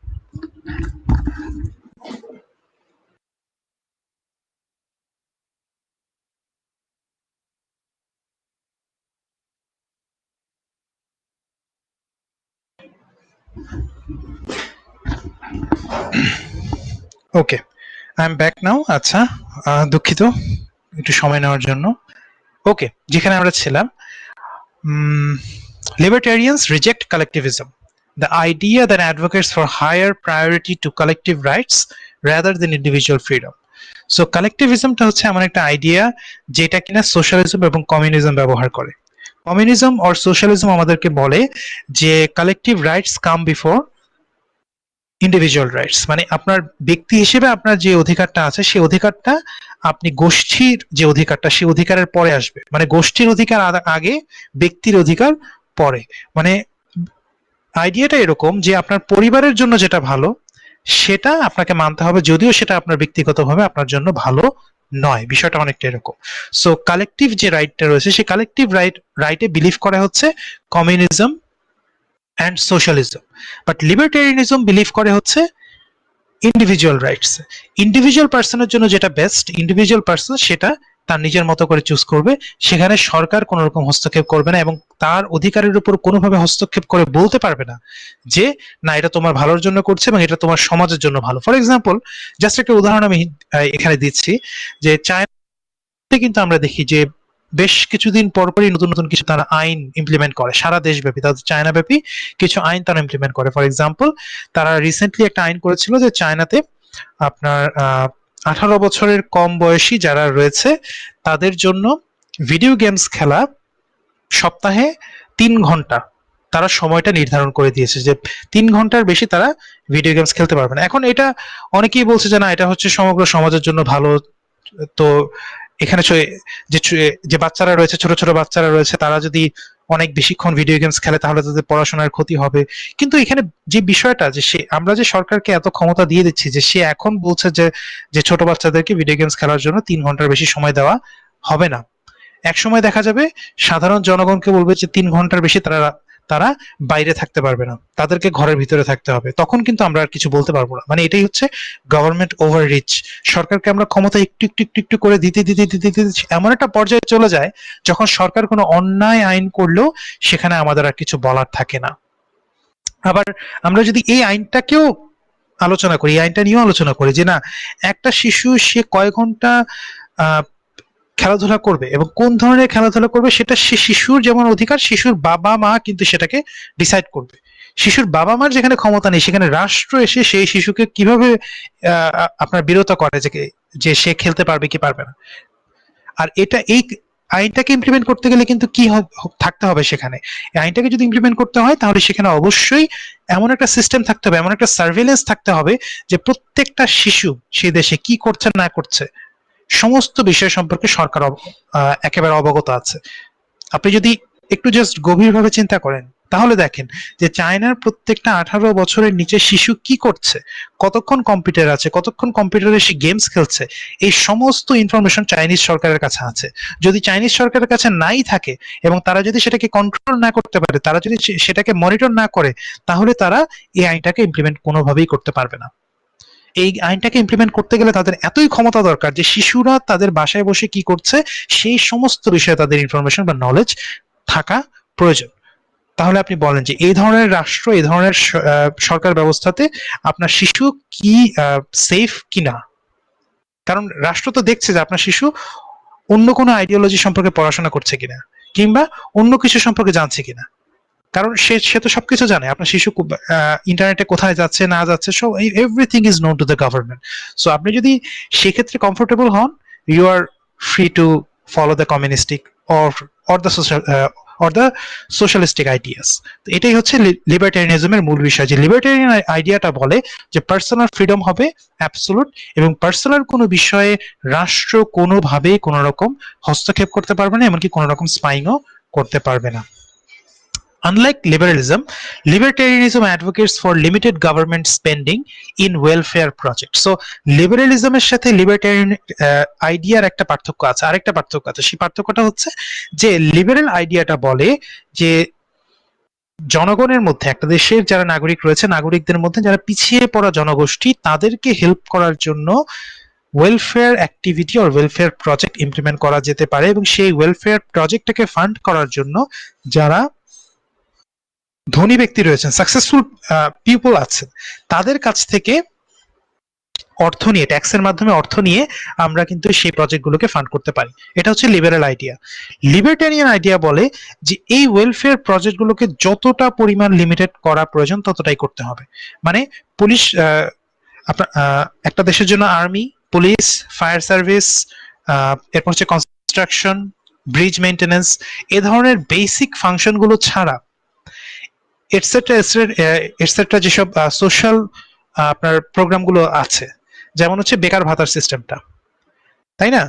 Okay, I am back now. আচ্ছা, দুঃখিত একটু সময় নেওয়ার জন্য। ওকে, যেখানে আমরা ছিলাম, libertarians reject collectivism, the idea that advocates for higher priority to collective rights rather than individual freedom. So কালেকটিভিজমটা হচ্ছে এমন একটা আইডিয়া যেটা কিনা সোশ্যালিজম এবং কমিউনিজম ব্যবহার করে। কমিউনিজম অর সোশ্যালিজম আমাদেরকে বলে যে collective rights come before individual rights, মানে আপনার ব্যক্তি হিসেবে আপনার যে অধিকারটা আছে সেই অধিকারটা আপনি গোষ্ঠীর যে অধিকারটা সেই অধিকারের পরে আসবে, মানে গোষ্ঠীর অধিকার আগে, ব্যক্তির অধিকার পরে। মানে আইডিয়াটা এরকম যে আপনার পরিবারের জন্য যেটা ভালো সেটা আপনাকে মানতে হবে, যদিও সেটা আপনার ব্যক্তিগতভাবে আপনার জন্য ভালো নয়। বিষয়টা অনেকটা এরকম। সো কালেকটিভ যে রাইটটা রয়েছে সেই কালেকটিভ রাইটে বিলিভ করা হচ্ছে communism and socialism, but libertarianism believe করে হচ্ছে ইন্ডিভিজুয়াল রাইটস। ইন্ডিভিজুয়াল পার্সনের জন্য যেটা বেস্ট, ইন্ডিভিজুয়াল পার্সন সেটা তার নিজের মতো করে চুজ করবে, সেখানে সরকার কোনো রকম হস্তক্ষেপ করবে না এবং তার অধিকারের উপর কোনোভাবে হস্তক্ষেপ করে বলতে পারবে না যে না এটা তোমার ভালোর জন্য করছে এবং এটা তোমার সমাজের জন্য ভালো। ফর এক্সাম্পল, জাস্ট একটা উদাহরণ আমি এখানে দিচ্ছি যে চায়নাতে কিন্তু আমরা দেখি যে বেশ কিছুদিন পরপরই নতুন নতুন কিছু তারা আইন ইমপ্লিমেন্ট করে, সারা দেশব্যাপী, তাদের চায়না ব্যাপী কিছু আইন তারা ইমপ্লিমেন্ট করে। ফর এক্সাম্পল, তারা রিসেন্টলি একটা আইন করেছিল যে চায়নাতে আপনার 18 বছরের কম বয়সী যারা রয়েছে তাদের জন্য ভিডিও গেমস খেলা সপ্তাহে 3 ঘন্টা তারা সময়টা নির্ধারণ করে দিয়েছে যে 3 ঘন্টার বেশি তারা ভিডিও গেমস খেলতে পারবে না। এখন এটা অনেকেই বলছে যে না এটা হচ্ছে সমগ্র সমাজের জন্য ভালো, তো এখানে যে বাচ্চারা রয়েছে, ছোট ছোট বাচ্চারা রয়েছে, তারা যদি অনেক বেশিক্ষণ ভিডিও গেমস খেলে তাহলে তাদের পড়াশোনার ক্ষতি হবে। কিন্তু এখানে যে বিষয়টা যে আমরা যে সরকারকে এত ক্ষমতা দিয়ে দিচ্ছি যে সে এখন বলছে যে ছোট বাচ্চাদেরকে ভিডিও গেমস খেলার জন্য 3 ঘন্টার বেশি সময় দেওয়া হবে না। এক সময় দেখা যাবে সাধারণ জনগণকে বলবে যে 3 ঘন্টার বেশি তারা বাইরে থাকতে পারবে না, তাদেরকে ঘরের ভিতরে থাকতে হবে, তখন কিন্তু আমরা আর কিছু বলতে পারবো না। মানে এটাই হচ্ছে গভর্নমেন্ট ওভার রিচ। সরকারকে আমরা ক্ষমতা একটু একটু একটু একটু করে দিতে দিতে দিতে দিতে এমন একটা পর্যায়ে চলে যায় যখন সরকার কোনো অন্যায় আইন করলেও সেখানে আমাদের আর কিছু বলার থাকে না। আবার আমরা যদি এই আইনটাকেও আলোচনা করি, এই আইনটা নিয়েও আলোচনা করি যে না একটা শিশু সে কয় ঘন্টা খেলাধুলা করবে এবং কোন ধরনের খেলাধুলা করবে সেটা সে শিশুর যেমন অধিকার, শিশুর বাবা মা কিন্তু সেটাকে ডিসাইড করবে। শিশুর বাবা মার যেখানে ক্ষমতা নেই সেখানে রাষ্ট্র এসে সেই শিশুকে কিভাবে আপনার বিরত করে যে সে খেলতে পারবে কি পারবে না। আর এই আইনটাকে ইমপ্লিমেন্ট করতে গেলে কিন্তু কি থাকতে হবে, সেখানে এই আইনটাকে যদি ইমপ্লিমেন্ট করতে হয় তাহলে সেখানে অবশ্যই এমন একটা সিস্টেম থাকতে হবে, এমন একটা সার্ভেলেন্স থাকতে হবে যে প্রত্যেকটা শিশু সেই দেশে কি করছে না করছে সমস্ত বিষয় সম্পর্কে সরকার একেবারে অবগত আছে। আপনি যদি একটু জাস্ট গভীরভাবে চিন্তা করেন তাহলে দেখেন যে চায়নার প্রত্যেকটা 18 বছরের নিচে শিশু কি করছে, কতক্ষণ কম্পিউটার আছে, কতক্ষণ কম্পিউটারে সে গেমস খেলছে, এই সমস্ত ইনফরমেশন চাইনিজ সরকারের কাছে আছে। যদি চাইনিজ সরকারের কাছে নাই থাকে এবং তারা যদি সেটাকে কন্ট্রোল না করতে পারে, তারা যদি সেটাকে মনিটর না করে, তাহলে তারা এই আইনটাকে ইমপ্লিমেন্ট কোনোভাবেই করতে পারবে না। এই আইনটাকে ইমপ্লিমেন্ট করতে গেলে তাদের এতই ক্ষমতা দরকার যে শিশুরা তাদের বাসায় বসে কি করছে সেই সমস্ত বিষয়ে তাদের ইনফরমেশন বা নলেজ থাকা প্রয়োজন। তাহলে আপনি বলেন যে এই ধরনের রাষ্ট্র, এই ধরনের সরকার ব্যবস্থাতে আপনার শিশু কি সেফ কিনা? কারণ রাষ্ট্র তো দেখছে যে আপনার শিশু অন্য কোনো আইডিওলজি সম্পর্কে পড়াশোনা করছে কিনা, কিংবা অন্য কিছু সম্পর্কে জানছে কিনা। কারণ সে তো সবকিছু জানে, আপনার শিশু ইন্টারনেটে কোথায় যাচ্ছে না যাচ্ছে, সব everything is known to the government. So আপনি যদি সেক্ষেত্রে কমফোর্টেবল হন, you are free to follow the communistic or the social or the socialistic ideas. তো এটাই হচ্ছে লিবার্টারিয়ানিজমের মূল বিষয়, যে লিবার্টারিয়ান আইডিয়াটা বলে যে পার্সোনাল ফ্রিডম হবে অ্যাবসোলুট, এবং পার্সোনাল কোনো বিষয়ে রাষ্ট্র কোনোভাবেই কোনো রকম হস্তক্ষেপ করতে পারবে না, এমনকি কোনো রকম স্পাইংও করতে পারবে না। Unlike liberalism, libertarianism advocates for limited government spending in welfare projects. So, liberalism এর সাথে libertarian আইডিয়ার একটা পার্থক্য আছে, আরেকটা পার্থক্য আছে। সেই পার্থক্যটা হচ্ছে যে লিবারেল আইডিয়াটা বলে যে জনগণের মধ্যে, একটা দেশের যারা নাগরিক রয়েছে, নাগরিকদের মধ্যে যারা পিছিয়ে পড়া জনগোষ্ঠী, তাদেরকে হেল্প করার জন্য welfare activity or welfare project implement করা যেতে পারে, এবং সেই ওয়েলফেয়ার প্রজেক্টটাকে ফান্ড করার জন্য যারা ধনী ব্যক্তি রয়েছেন, সাকসেসফুল পিপল আছেন, তাদের কাছ থেকে অর্থ নিয়ে, ট্যাক্সের মাধ্যমে অর্থ নিয়ে আমরা কিন্তু সেই প্রজেক্টগুলোকে ফান্ড করতে পারি। এটা হচ্ছে লিবারেল আইডিয়া। লিবার্টারিয়ান আইডিয়া বলে যে এই ওয়েলফেয়ার প্রজেক্টগুলোকে যতটা পরিমাণ লিমিটেড করা প্রয়োজন ততটাই করতে হবে। মানে পুলিশ, একটা দেশের জন্য আর্মি, পুলিশ, ফায়ার সার্ভিস, এরপর হচ্ছে কনস্ট্রাকশন, ব্রিজ মেইনটেনেন্স, এ ধরনের বেসিক ফাংশনগুলো ছাড়া এটসেট্রা এটসেট্রা যেসব সোশ্যাল আপনার প্রোগ্রামগুলো আছে, যেমন হচ্ছে বেকার ভাতার সিস্টেমটা, তাই না,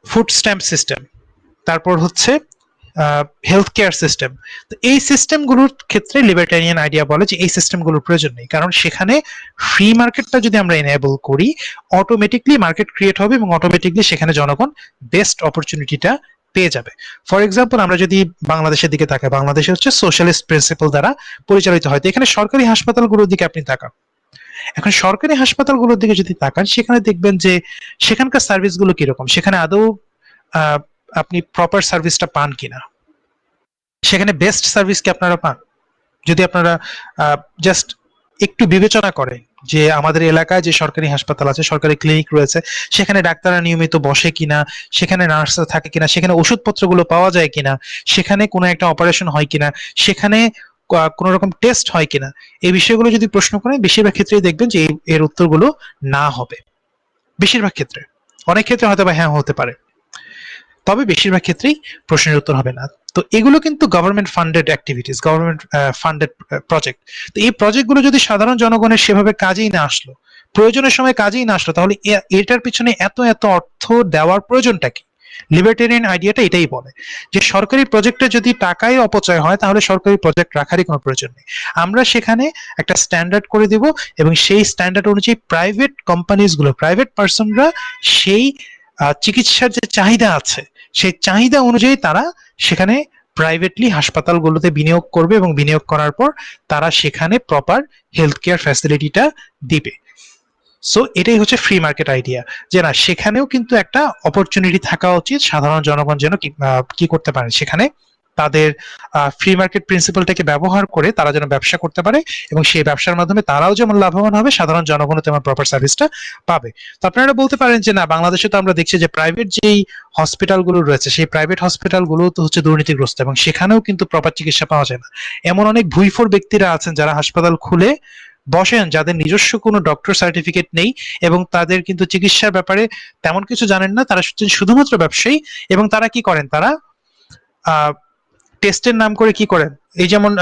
ফুড স্ট্যাম্প সিস্টেম, তারপর হচ্ছে হেলথ কেয়ার সিস্টেম। তো এই সিস্টেমগুলোর ক্ষেত্রে লিবার্টারিয়ান আইডিয়া বলে যে এই সিস্টেমগুলোর প্রয়োজন নেই, কারণ সেখানে ফ্রি মার্কেটটা যদি আমরা এনেবল করি, অটোমেটিকলি মার্কেট ক্রিয়েট হবে এবং অটোমেটিকলি সেখানে জনগণ বেস্ট অপরচুনিটিটা পেয়ে যাবে। ফর এক্সাম্পল, আমরা যদি বাংলাদেশের দিকে তাকাই, বাংলাদেশে হচ্ছে সোশ্যালিস্ট প্রিন্সিপাল দ্বারা পরিচালিত হয়। তো এখানে সরকারি হাসপাতালগুলোর দিকে আপনি তাকান, এখন সরকারি হাসপাতালগুলোর দিকে যদি তাকান, সেখানে দেখবেন যে সেখানকার সার্ভিসগুলো কিরকম, সেখানে আদৌ আপনি প্রপার সার্ভিসটা পান কিনা, সেখানে বেস্ট সার্ভিস কি আপনারা পান? যদি আপনারা জাস্ট একটু বিবেচনা করেন যে আমাদের এলাকায় যে সরকারি হাসপাতাল আছে, সরকারি ক্লিনিক রয়েছে, সেখানে ডাক্তাররা নিয়মিত বসে কিনা, সেখানে নার্সরা থাকে কিনা, সেখানে ওষুধপত্রগুলো পাওয়া যায় কিনা, সেখানে কোনো একটা অপারেশন হয় কিনা, সেখানে কোন রকম টেস্ট হয় কিনা, এই বিষয়গুলো যদি প্রশ্ন করেন, বেশিরভাগ ক্ষেত্রেই দেখবেন যে এর উত্তরগুলো না হবে। বেশিরভাগ ক্ষেত্রে, অনেক ক্ষেত্রে হয়তো বা হ্যাঁ হতে পারে, তবে বেশিরভাগ ক্ষেত্রেই প্রশ্নের উত্তর হবে না। তো এগুলো কিন্তু government funded activities, government funded project. তো এই প্রজেক্টগুলো যদি সাধারণ জনগণের সেভাবে কাজেই না আসলো, প্রয়োজনের সময় কাজেই না আসলো, তাহলে এটার পিছনে এত এত অর্থ দেওয়ার প্রয়োজনটা কি? লিবার্টেরিয়ান আইডিয়াটা এটাই বলে যে সরকারি প্রজেক্টে যদি টাকাই অপচয় হয়, তাহলে সরকারি প্রজেক্ট রাখারই কোনো প্রয়োজন নেই। আমরা সেখানে একটা স্ট্যান্ডার্ড করে দেব, এবং সেই স্ট্যান্ডার্ড অনুযায়ী প্রাইভেট কোম্পানিজগুলো, প্রাইভেট পার্সনরা সেই চিকিৎসার যে চাহিদা আছে, সেই চাহিদা অনুযায়ী তারা সেখানে প্রাইভেটলি হাসপাতালগুলোতে বিনিয়োগ করবে, এবং বিনিয়োগ করার পর তারা সেখানে প্রপার হেলথ কেয়ার ফ্যাসিলিটিটা দিবে। সো এটাই হচ্ছে ফ্রি মার্কেট আইডিয়া, যে না, সেখানেও কিন্তু একটা অপরচুনিটি থাকা উচিত, সাধারণ জনগণ যেন কি করতে পারে, সেখানে তাদের ফ্রি মার্কেট প্রিন্সিপালটাকে ব্যবহার করে তারা যেন ব্যবসা করতে পারে, এবং সেই ব্যবসার মাধ্যমে তারাও যেমন লাভবান হবে, সাধারণ জনগণও তেমন প্রপার সার্ভিসটা পাবে। তো আপনারা বলতে পারেন যে না, বাংলাদেশে তো আমরা দেখছি যে প্রাইভেট যেই হসপিটালগুলো রয়েছে, সেই প্রাইভেট হসপিটালগুলো তো হচ্ছে দুর্নীতিগ্রস্ত, এবং সেখানেও কিন্তু প্রপার চিকিৎসা পাওয়া যায় না। এমন অনেক ভুইফোর ব্যক্তিরা আছেন যারা হাসপাতাল খুলে বসেন, যাদের নিজস্ব কোনো ডক্টর সার্টিফিকেট নেই, এবং তাদের কিন্তু চিকিৎসার ব্যাপারে তেমন কিছু জানেন না, তারা শুধুমাত্র ব্যবসায়ী। এবং তারা কি করেন, তারা টেস্টের নাম করে কি করেন, এই যেমন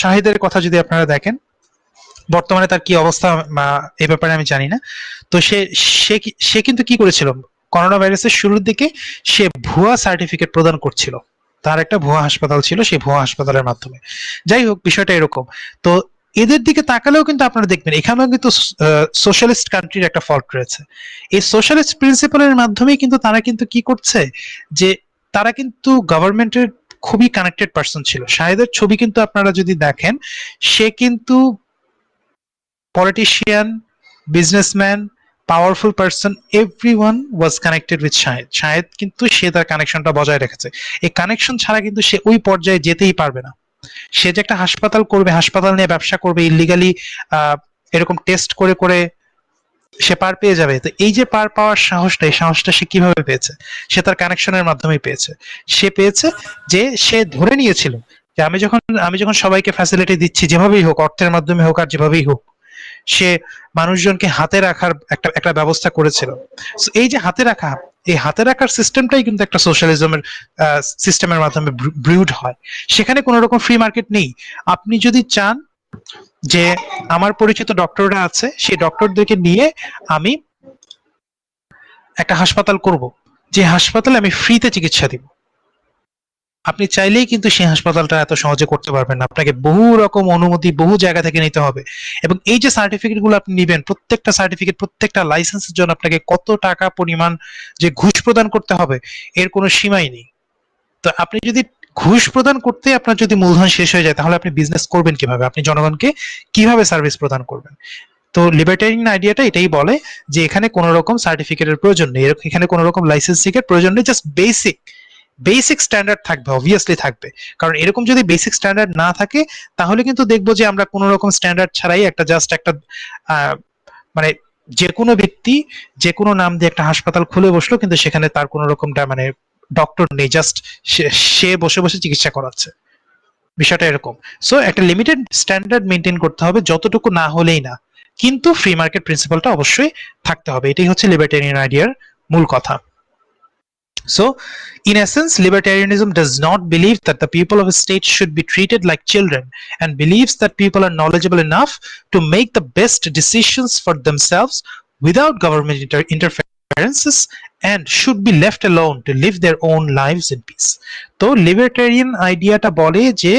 শাহিদের কথা যদি আপনারা দেখেন, বর্তমানে তার কি অবস্থা এই ব্যাপারে আমি জানি না। তো সে কিন্তু কি করেছিল, করোনা ভাইরাসের শুরুর দিকে সে ভুয়া সার্টিফিকেট প্রদান করছিল, তার একটা ভুয়া হাসপাতাল ছিল, সেই ভুয়া হাসপাতালের মাধ্যমে। যাই হোক, বিষয়টা এরকম। তো এদের দিকে তাকালেও কিন্তু আপনারা দেখবেন এখানেও কিন্তু সোশ্যালিস্ট কান্ট্রির একটা ফল্ট রয়েছে। এই সোশ্যালিস্ট প্রিন্সিপালের মাধ্যমেই কিন্তু তারা কিন্তু কি করছে, যে তারা কিন্তু গভর্নমেন্টের খুবই কানেক্টেড পার্সন ছিল। শাহেদের ছবি কিন্তু আপনারা যদি দেখেন, সে কিন্তু politician, businessman, powerful person, everyone was connected with Shahed. Shahed কিন্তু সে তার কানেকশনটা বজায় রেখেছে। এই কানেকশন ছাড়া কিন্তু সে ওই পর্যায়ে যেতেই পারবে না। সে যে একটা হাসপাতাল করবে, হাসপাতাল নিয়ে ব্যবসা করবে, ইলিগালি এরকম টেস্ট করে করে সে পার পেয়ে যাবে, তো এই যে পার পাওয়ার সাহসটা, এই সাহসটা সে কিভাবে পেয়েছে? সে তার কানেকশনের মাধ্যমেই পেয়েছে। সে পেয়েছে যে সে ধরে নিয়েছিল যে আমি যখন সবাইকে ফ্যাসিলিটি দিচ্ছি, যেভাবেই হোক, অর্থের মাধ্যমে হোক আর যেভাবেই হোক, সে মানুষজনকে হাতে রাখার একটা একটা ব্যবস্থা করেছিল। এই যে হাতে রাখা, এই হাতে রাখার সিস্টেমটাই কিন্তু একটা সোশ্যালিজমের সিস্টেমের মাধ্যমে ব্রিউড হয়। সেখানে কোনো রকম ফ্রি মার্কেট নেই। আপনি যদি চান যে আমার পরিচিত ডক্টররা আছে, সেই ডক্টরদেরকে নিয়ে আমি একটা হাসপাতাল করব, যে হাসপাতালে আমি ফ্রিতে চিকিৎসা দিব, আপনি চাইলেই কিন্তু সেই হাসপাতালটা এত সহজে করতে পারবেন না। আপনাকে বহু রকম অনুমতি বহু জায়গা থেকে নিতে হবে। এবং এই যে সার্টিফিকেট গুলো আপনি নিবেন, প্রত্যেকটা সার্টিফিকেট, প্রত্যেকটা লাইসেন্সের জন্য আপনাকে কত টাকা পরিমাণ যে ঘুষ প্রদান করতে হবে, এর কোনো সীমাই নেই। তো আপনি যদি ঘুষ প্রদান করতে আপনার যদি মূলধন শেষ হয়ে যায়, তাহলে আপনি বিজনেস করবেন কিভাবে? আপনি জনগণকে কিভাবে সার্ভিস প্রদান করবেন? তো লিবার্টেরিয়ান আইডিয়াটা এটাই বলে যে এখানে কোনো রকম সার্টিফিকেটের প্রয়োজন নেই, এখানে কোনো রকম লাইসেন্সিং এর প্রয়োজন নেই। জাস্ট বেসিক স্ট্যান্ডার্ড থাকবে, অবভিয়াসলি থাকবে। কারণ এরকম যদি বেসিক স্ট্যান্ডার্ড না থাকে, তাহলে কিন্তু দেখবো যে আমরা কোনো রকম স্ট্যান্ডার্ড ছাড়াই একটা মানে যে কোনো ব্যক্তি যে কোনো নাম দিয়ে একটা হাসপাতাল খুলে বসলো, কিন্তু সেখানে তার কোনো রকম মানে ডক্টর নেই, জাস্ট সে বসে বসে চিকিৎসা করাচ্ছে। বিষয়টা এরকম। সো একটা লিমিটেড স্ট্যান্ডার্ড মেনটেন করতে হবে, যতটুকু না হলেই না, কিন্তু ফ্রি মার্কেট প্রিন্সিপালটা অবশ্যই থাকতে হবে। এটাই হচ্ছে লিবার্টেরিয়ান আইডিয়ার মূল কথা। So, in essence, libertarianism does not believe that the people of a state should be treated like children, and believes that people are knowledgeable enough to make the best decisions for themselves without government interferences, and should be left alone to live their own lives in peace. তো libertarian আইডিয়াটা বলে যে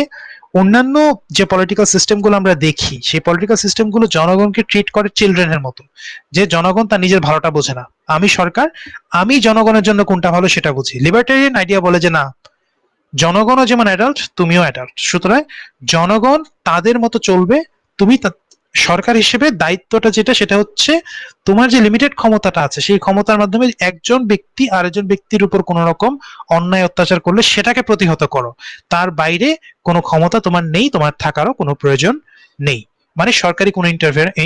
অন্যান্য যে political সিস্টেমগুলো আমরা দেখি, সেই পলিটিক্যাল সিস্টেমগুলো জনগণকে ট্রিট করে চিলড্রেনের মতো, যে জনগণ তার নিজের ভালোটা বোঝে না। আমি সরকার, আমি জনগণের জন্য কোনটা ভালো সেটা বুঝি। লিবার্টেরিয়ান আইডিয়া বলে যে না, জনগণও যেমন অ্যাডাল্ট, তুমিও অ্যাডাল্ট, সুতরাং জনগণ তাদের মতো চলবে, তুমি সরকার হিসেবে দায়িত্বটা যেটা, সেটা হচ্ছে তোমার যে লিমিটেড ক্ষমতাটা আছে, সেই ক্ষমতার মাধ্যমে একজন ব্যক্তি আরেকজন ব্যক্তির উপর কোন রকম অন্যায় অত্যাচার করলে সেটাকে প্রতিহত করো। তার বাইরে কোনো ক্ষমতা তোমার নেই, তোমার থাকারও কোনো প্রয়োজন নেই। মানে সরকারি কোনো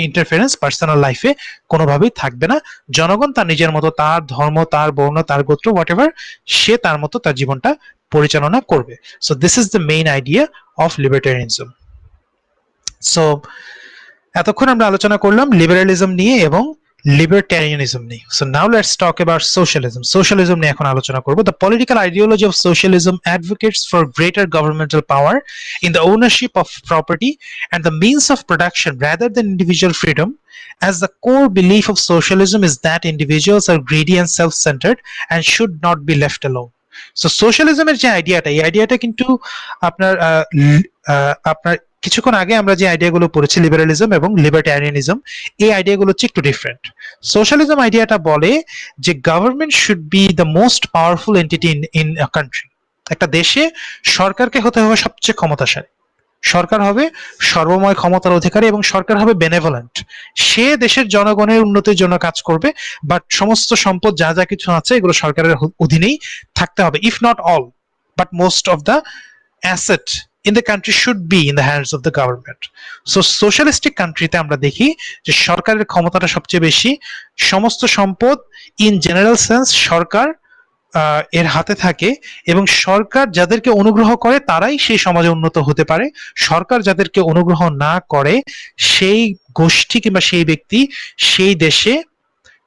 ইন্টারফারেন্স পার্সোনাল লাইফে কোনোভাবেই থাকবে না। জনগণ তার নিজের মতো, তার ধর্ম, তার বর্ণ, তার গোত্র, হোয়াটএভার, সে তার মতো তার জীবনটা পরিচালনা করবে। So this is the main idea of libertarianism. So এতক্ষণ আমরা আলোচনা করলাম লিবারালিজম নিয়ে এবং লিবার্টেরিয়ানিজম নিয়ে। So now let's talk about socialism. Socialism নিয়ে এখন আলোচনা করব। The political ideology of socialism advocates for greater governmental power in the ownership of property and the means of production rather than individual freedom, as the core belief of socialism is that individuals are greedy and self-centered and should not be left alone. So সোশ্যালিজমের যে আইডিয়াটা, এই আইডিয়াটা কিন্তু আপনার আপনার কিছুক্ষণ আগে আমরা যে আইডিয়াগুলো পড়েছি, লিবারালিজম এবং লিবার্টেরিয়ানিজম, এই আইডিয়াগুলো হচ্ছে একটু ডিফারেন্ট। সোশ্যালিজম আইডিয়াটা বলে যে government should be the most powerful entity in a country. একটা দেশে সরকারকে হতে হবে সবচেয়ে ক্ষমতাশালী, সরকার হবে সর্বময় ক্ষমতার অধিকারী, এবং সরকার হবে বেনেভোলেন্ট। সে দেশের জনগণের উন্নতির জন্য কাজ করবে, বাট সমস্ত সম্পদ যা যা কিছু আছে এগুলো সরকারের অধীনেই থাকতে হবে। If not all, but most of the asset in the country should be in the hands of the government. So socialistic countryতে আমরা দেখি যে সরকারের ক্ষমতাটা সবচেয়ে বেশি, সমস্ত সম্পদ ইন জেনারেল সেন্স সরকার এর হাতে থাকে, এবং সরকার যাদেরকে অনুগ্রহ করে তারাই সেই সমাজে উন্নত হতে পারে। সরকার যাদেরকে অনুগ্রহ না করে, সেই গোষ্ঠী কিংবা সেই ব্যক্তি সেই দেশে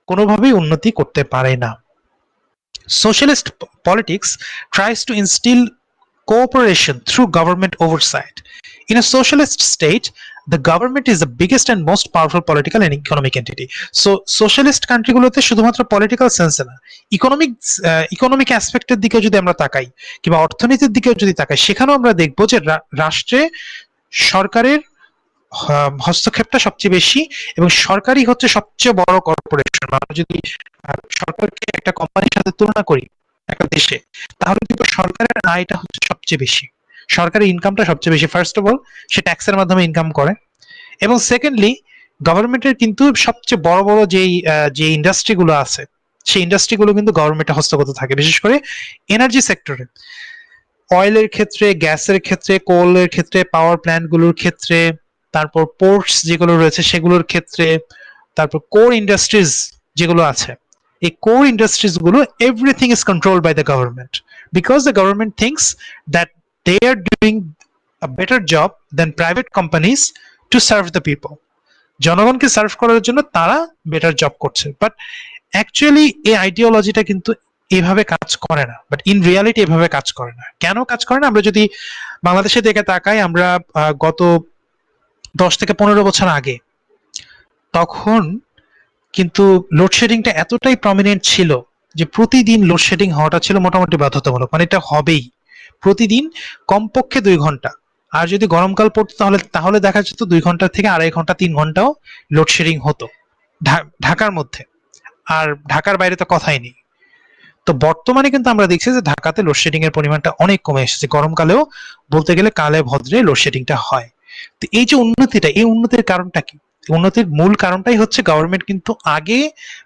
কোনোভাবেই উন্নতি করতে পারে না। Socialist politics tries to instill cooperation through government oversight. In a socialist state, the government is the biggest and most powerful political and economic entity. So socialist কান্ট্রিগুলোতে শুধুমাত্র পলিটিক্যাল সেন্সে না, ইকোনমিক অ্যাসপেক্টের দিকে যদি আমরা তাকাই কিংবা অর্থনীতির দিকে যদি তাকাই, সেখানেও আমরা দেখব যে রাষ্ট্রে সরকারের হস্তক্ষেপটা সবচেয়ে বেশি, এবং সরকারই হচ্ছে সবচেয়ে বড় কর্পোরেশন। আমরা যদি সরকারকে একটা কোম্পানির সাথে তুলনা করি একটা দেশে, তাহলে কিন্তু সরকারের আয়টা হচ্ছে সবচেয়ে বেশি, সরকারের ইনকামটা সবচেয়ে বেশি। ফার্স্ট অফ অল সে ট্যাক্সের মাধ্যমে ইনকাম করে, এবং সেকেন্ডলি গভর্নমেন্টের কিন্তু সবচেয়ে বড় বড় যে ইন্ডাস্ট্রিগুলো আছে, সেই ইন্ডাস্ট্রিগুলো কিন্তু গভর্নমেন্টের হস্তগত থাকে, বিশেষ করে এনার্জি সেক্টরে, অয়েলের ক্ষেত্রে, গ্যাসের ক্ষেত্রে, কোলের ক্ষেত্রে, পাওয়ার প্ল্যান্ট গুলোর ক্ষেত্রে, তারপর পোর্টস যেগুলো রয়েছে সেগুলোর ক্ষেত্রে, তারপর কোর ইন্ডাস্ট্রিজ যেগুলো আছে, এই কোর ইন্ডাস্ট্রিজ গুলো everything is controlled by the government, because the government thinks that they are doing a better job than private companies to serve the people. জনগণকে সার্ভ করার জন্য তারা বেটার জব করছে, but actually এই আইডিওলজিটা কিন্তু এভাবে কাজ করে না, বাট ইন রিয়ালিটি এভাবে কাজ করে না। কেন কাজ করে না? আমরা যদি বাংলাদেশের দিকে তাকাই, আমরা গত 10 থেকে 15 বছর আগে, তখন কিন্তু লোডশেডিংটা এতটাই প্রমিনেন্ট ছিল যে প্রতিদিন লোডশেডিং হওয়াটা ছিল মোটামুটি বাধ্যতামূলক, মানে এটা হবেই প্রতিদিন কমপক্ষে 2 ঘন্টা। আর যদি গরমকাল পড়তো তাহলে দেখা যেত 2 ঘন্টা থেকে 2.5 ঘন্টা 3 ঘন্টাও লোডশেডিং হতো ঢাকার মধ্যে, আর ঢাকার বাইরে তো কথাই নেই। তো বর্তমানে কিন্তু আমরা দেখছি যে ঢাকাতে লোডশেডিং এর পরিমাণটা অনেক কমে এসেছে, গরমকালেও বলতে গেলে কালে ভদ্রে লোডশেডিংটা হয়। তো এই যে উন্নতিটা, এই উন্নতির কারণটা কি? উন্নতির মূল কারণটাই হচ্ছে গভর্নমেন্ট কিন্তু আগে,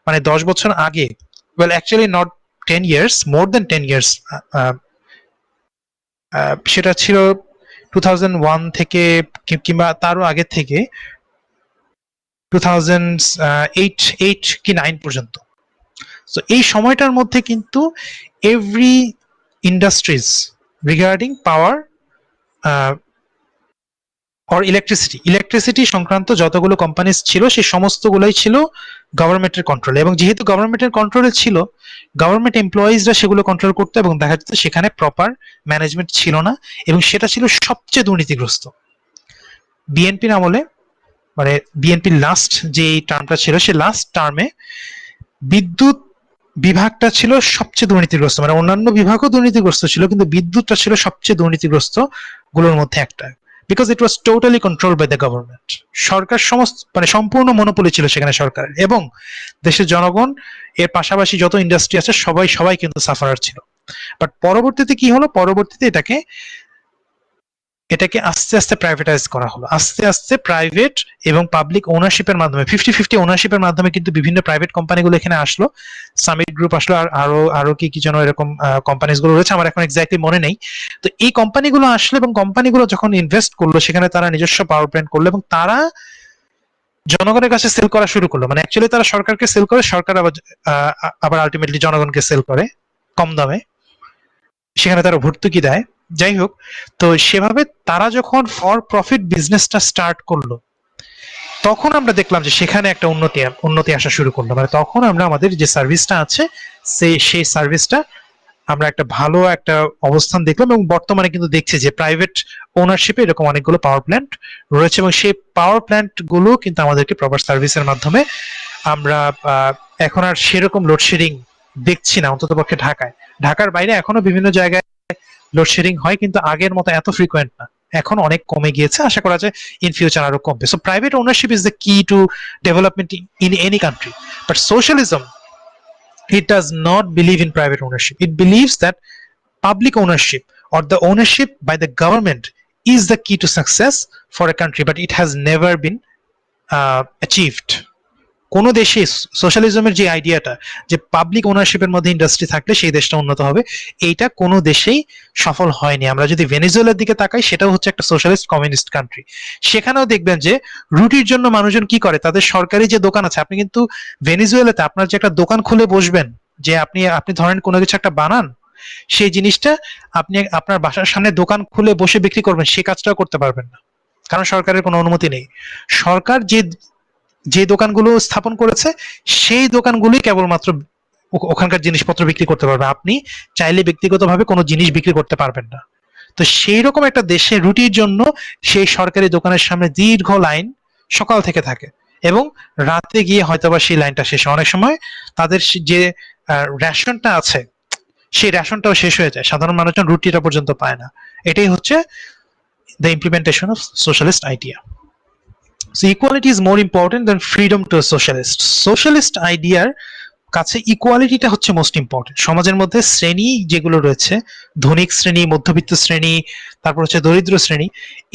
মানে 10 বছর আগে, well actually not 10 years, more than 10 years, সেটা ছিল 2001 থেকে কিংবা তারও আগে থেকে 2008 কি 9 পর্যন্ত। তো এই সময়টার মধ্যে কিন্তু every industries regarding power or electricity সংক্রান্ত যতগুলো কোম্পানিজ ছিল, সেই সমস্তগুলোই ছিল গভর্নমেন্টের কন্ট্রোলে, এবং যেহেতু গভর্নমেন্টের কন্ট্রোলে ছিল, গভর্নমেন্ট এমপ্লয়িজরা সেগুলো কন্ট্রোল করতো, এবং দেখা যেত সেখানে প্রপার ম্যানেজমেন্ট ছিল না, এবং সেটা ছিল সবচেয়ে দুর্নীতিগ্রস্ত। বিএনপির আমলে, মানে বিএনপির লাস্ট যে টার্মটা ছিল, সে লাস্ট টার্মে বিদ্যুৎ বিভাগটা ছিল সবচেয়ে দুর্নীতিগ্রস্ত, মানে অন্যান্য বিভাগও দুর্নীতিগ্রস্ত ছিল, কিন্তু বিদ্যুৎটা ছিল সবচেয়ে দুর্নীতিগ্রস্ত গুলোর মধ্যে একটা, because it was totally controlled by the government. সরকার মানে সম্পূর্ণ মনোপলি ছিল সেখানে সরকারের, এবং দেশের জনগণ এর পাশাপাশি যত ইন্ডাস্ট্রি আছে সবাই কিন্তু সাফারার ছিল। বাট পরবর্তীতে কি হলো? পরবর্তীতে এটাকে আস্তে আস্তে প্রাইভেটাইজ করা হলো, আস্তে আস্তে প্রাইভেট এবং পাবলিক ওনারশিপের মাধ্যমে 50-50 ওনারশিপের মাধ্যমে কিন্তু বিভিন্ন প্রাইভেট কোম্পানিগুলো এখানে আসলো, সামিট গ্রুপ আসলো, আর আরো কি যেন এরকম কোম্পানিজ গুলো রয়েছে, আমার এখন এক্স্যাক্টলি মনে নেই। তো এই কোম্পানিগুলো আসলো, এবং কোম্পানিগুলো যখন ইনভেস্ট করলো সেখানে তারা নিজস্ব পাওয়ার প্ল্যান্ট করলো, এবং তারা জনগণের কাছে সেল করা শুরু করলো। মানে অ্যাকচুয়ালি তারা সরকারকে সেল করে, সরকার আবার আলটিমেটলি জনগণকে সেল করে কম দামে, সেখানে তারা ভর্তুকি দেয়। যাই হোক, তো সেভাবে তারা যখন ফর প্রফিট বিজনেসটা স্টার্ট করলো, তখন আমরা দেখলাম যে সেখানে একটা উন্নতি আসা শুরু করলো। মানে তখন আমরা আমাদের যে সার্ভিসটা আছে, সেই সার্ভিসটা আমরা একটা ভালো একটা অবস্থান দেখলাম, এবং বর্তমানে কিন্তু দেখছি যে প্রাইভেট ওনারশিপে এরকম অনেকগুলো পাওয়ার প্ল্যান্ট রয়েছে, এবং সেই পাওয়ার প্ল্যান্ট গুলো কিন্তু আমাদেরকে প্রপার সার্ভিসের মাধ্যমে আমরা এখন আর সেরকম লোডশেডিং দেখছি না, অন্ততপক্ষে ঢাকার বাইরে এখনো বিভিন্ন জায়গায় লোডশেডিং হয়, কিন্তু আগের মতো এত ফ্রিকোয়েন্ট না, এখন অনেক কমে গিয়েছে, আশা করা যায় ইন ফিউচার আরো কমবে। So private ownership is the key to development in any country, but socialism, it does not believe in private ownership. It believes that public ownership or the ownership by the government is the key to success for a country, but it has never been achieved. কোন দেশে সোশ্যালিজমের যে আইডিয়াটা যে public ওনারশিপের মধ্যে industry থাকলে সেই দেশটা উন্নত হবে, এইটা কোনো দেশেই সফল হয়নি। আমরা যদি ভেনেজুয়েলার দিকে তাকাই, সেটাও হচ্ছে একটা সোশ্যালিস্ট কমিউনিস্ট কান্ট্রি, সেখানেও দেখবেন যে রুটির জন্য মানুষজন কি করে, তাদের সরকারি যে দোকান আছে, আপনি কিন্তু ভেনেজুয়েলাতে আপনার যে একটা দোকান খুলে বসবেন, যে আপনি ধরেন কোনো কিছু একটা বানান, সেই জিনিসটা আপনি আপনার বাসার সামনে দোকান খুলে বসে বিক্রি করবেন, সেই কাজটাও করতে পারবেন না, কারণ সরকারের কোনো অনুমতি নেই। সরকার যে দোকানগুলো স্থাপন করেছে, সেই দোকানগুলোই কেবলমাত্র ওখানকার জিনিসপত্র বিক্রি করতে পারবে, আপনি চাইলে ব্যক্তিগতভাবে কোনো জিনিস বিক্রি করতে পারবেন না। তো সেই রকম একটা দেশে রুটির জন্য সেই সরকারি দোকানের সামনে দীর্ঘ লাইন সকাল থেকে থাকে, এবং রাতে গিয়ে হয়তোবা সেই লাইনটা শেষ হয়। অনেক সময় তাদের যে রেশনটা আছে সেই রেশনটাও শেষ হয়ে যায়, সাধারণ মানুষজন রুটিটা পর্যন্ত পায় না। এটাই হচ্ছে the implementation of socialist idea. So equality is more important than freedom to a socialist. Socialist idea কাছে ইকুয়ালিটিটা হচ্ছে মোস্ট ইম্পর্টেন্ট। সমাজের মধ্যে শ্রেণী যেগুলো রয়েছে, ধনিক শ্রেণী, মধ্যবিত্ত শ্রেণী, তারপর হচ্ছে দরিদ্র শ্রেণী,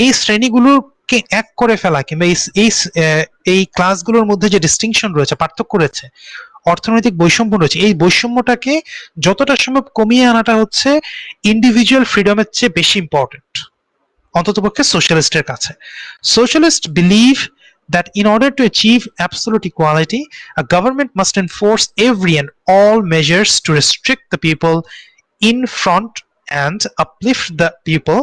এই শ্রেণীগুলোকে এক করে ফেলা কিংবা এই ক্লাসগুলোর মধ্যে যে ডিস্টিংশন রয়েছে, পার্থক্য রয়েছে, অর্থনৈতিক বৈষম্য রয়েছে, এই বৈষম্যটাকে যতটা সম্ভব কমিয়ে আনাটা হচ্ছে ইন্ডিভিজুয়াল ফ্রিডমের চেয়ে বেশি ইম্পর্টেন্ট, অন্ততপক্ষে সোশ্যালিস্টের কাছে। Socialist believe that in order to achieve absolute equality, a government must enforce every and all measures to restrict the people in front and uplift the people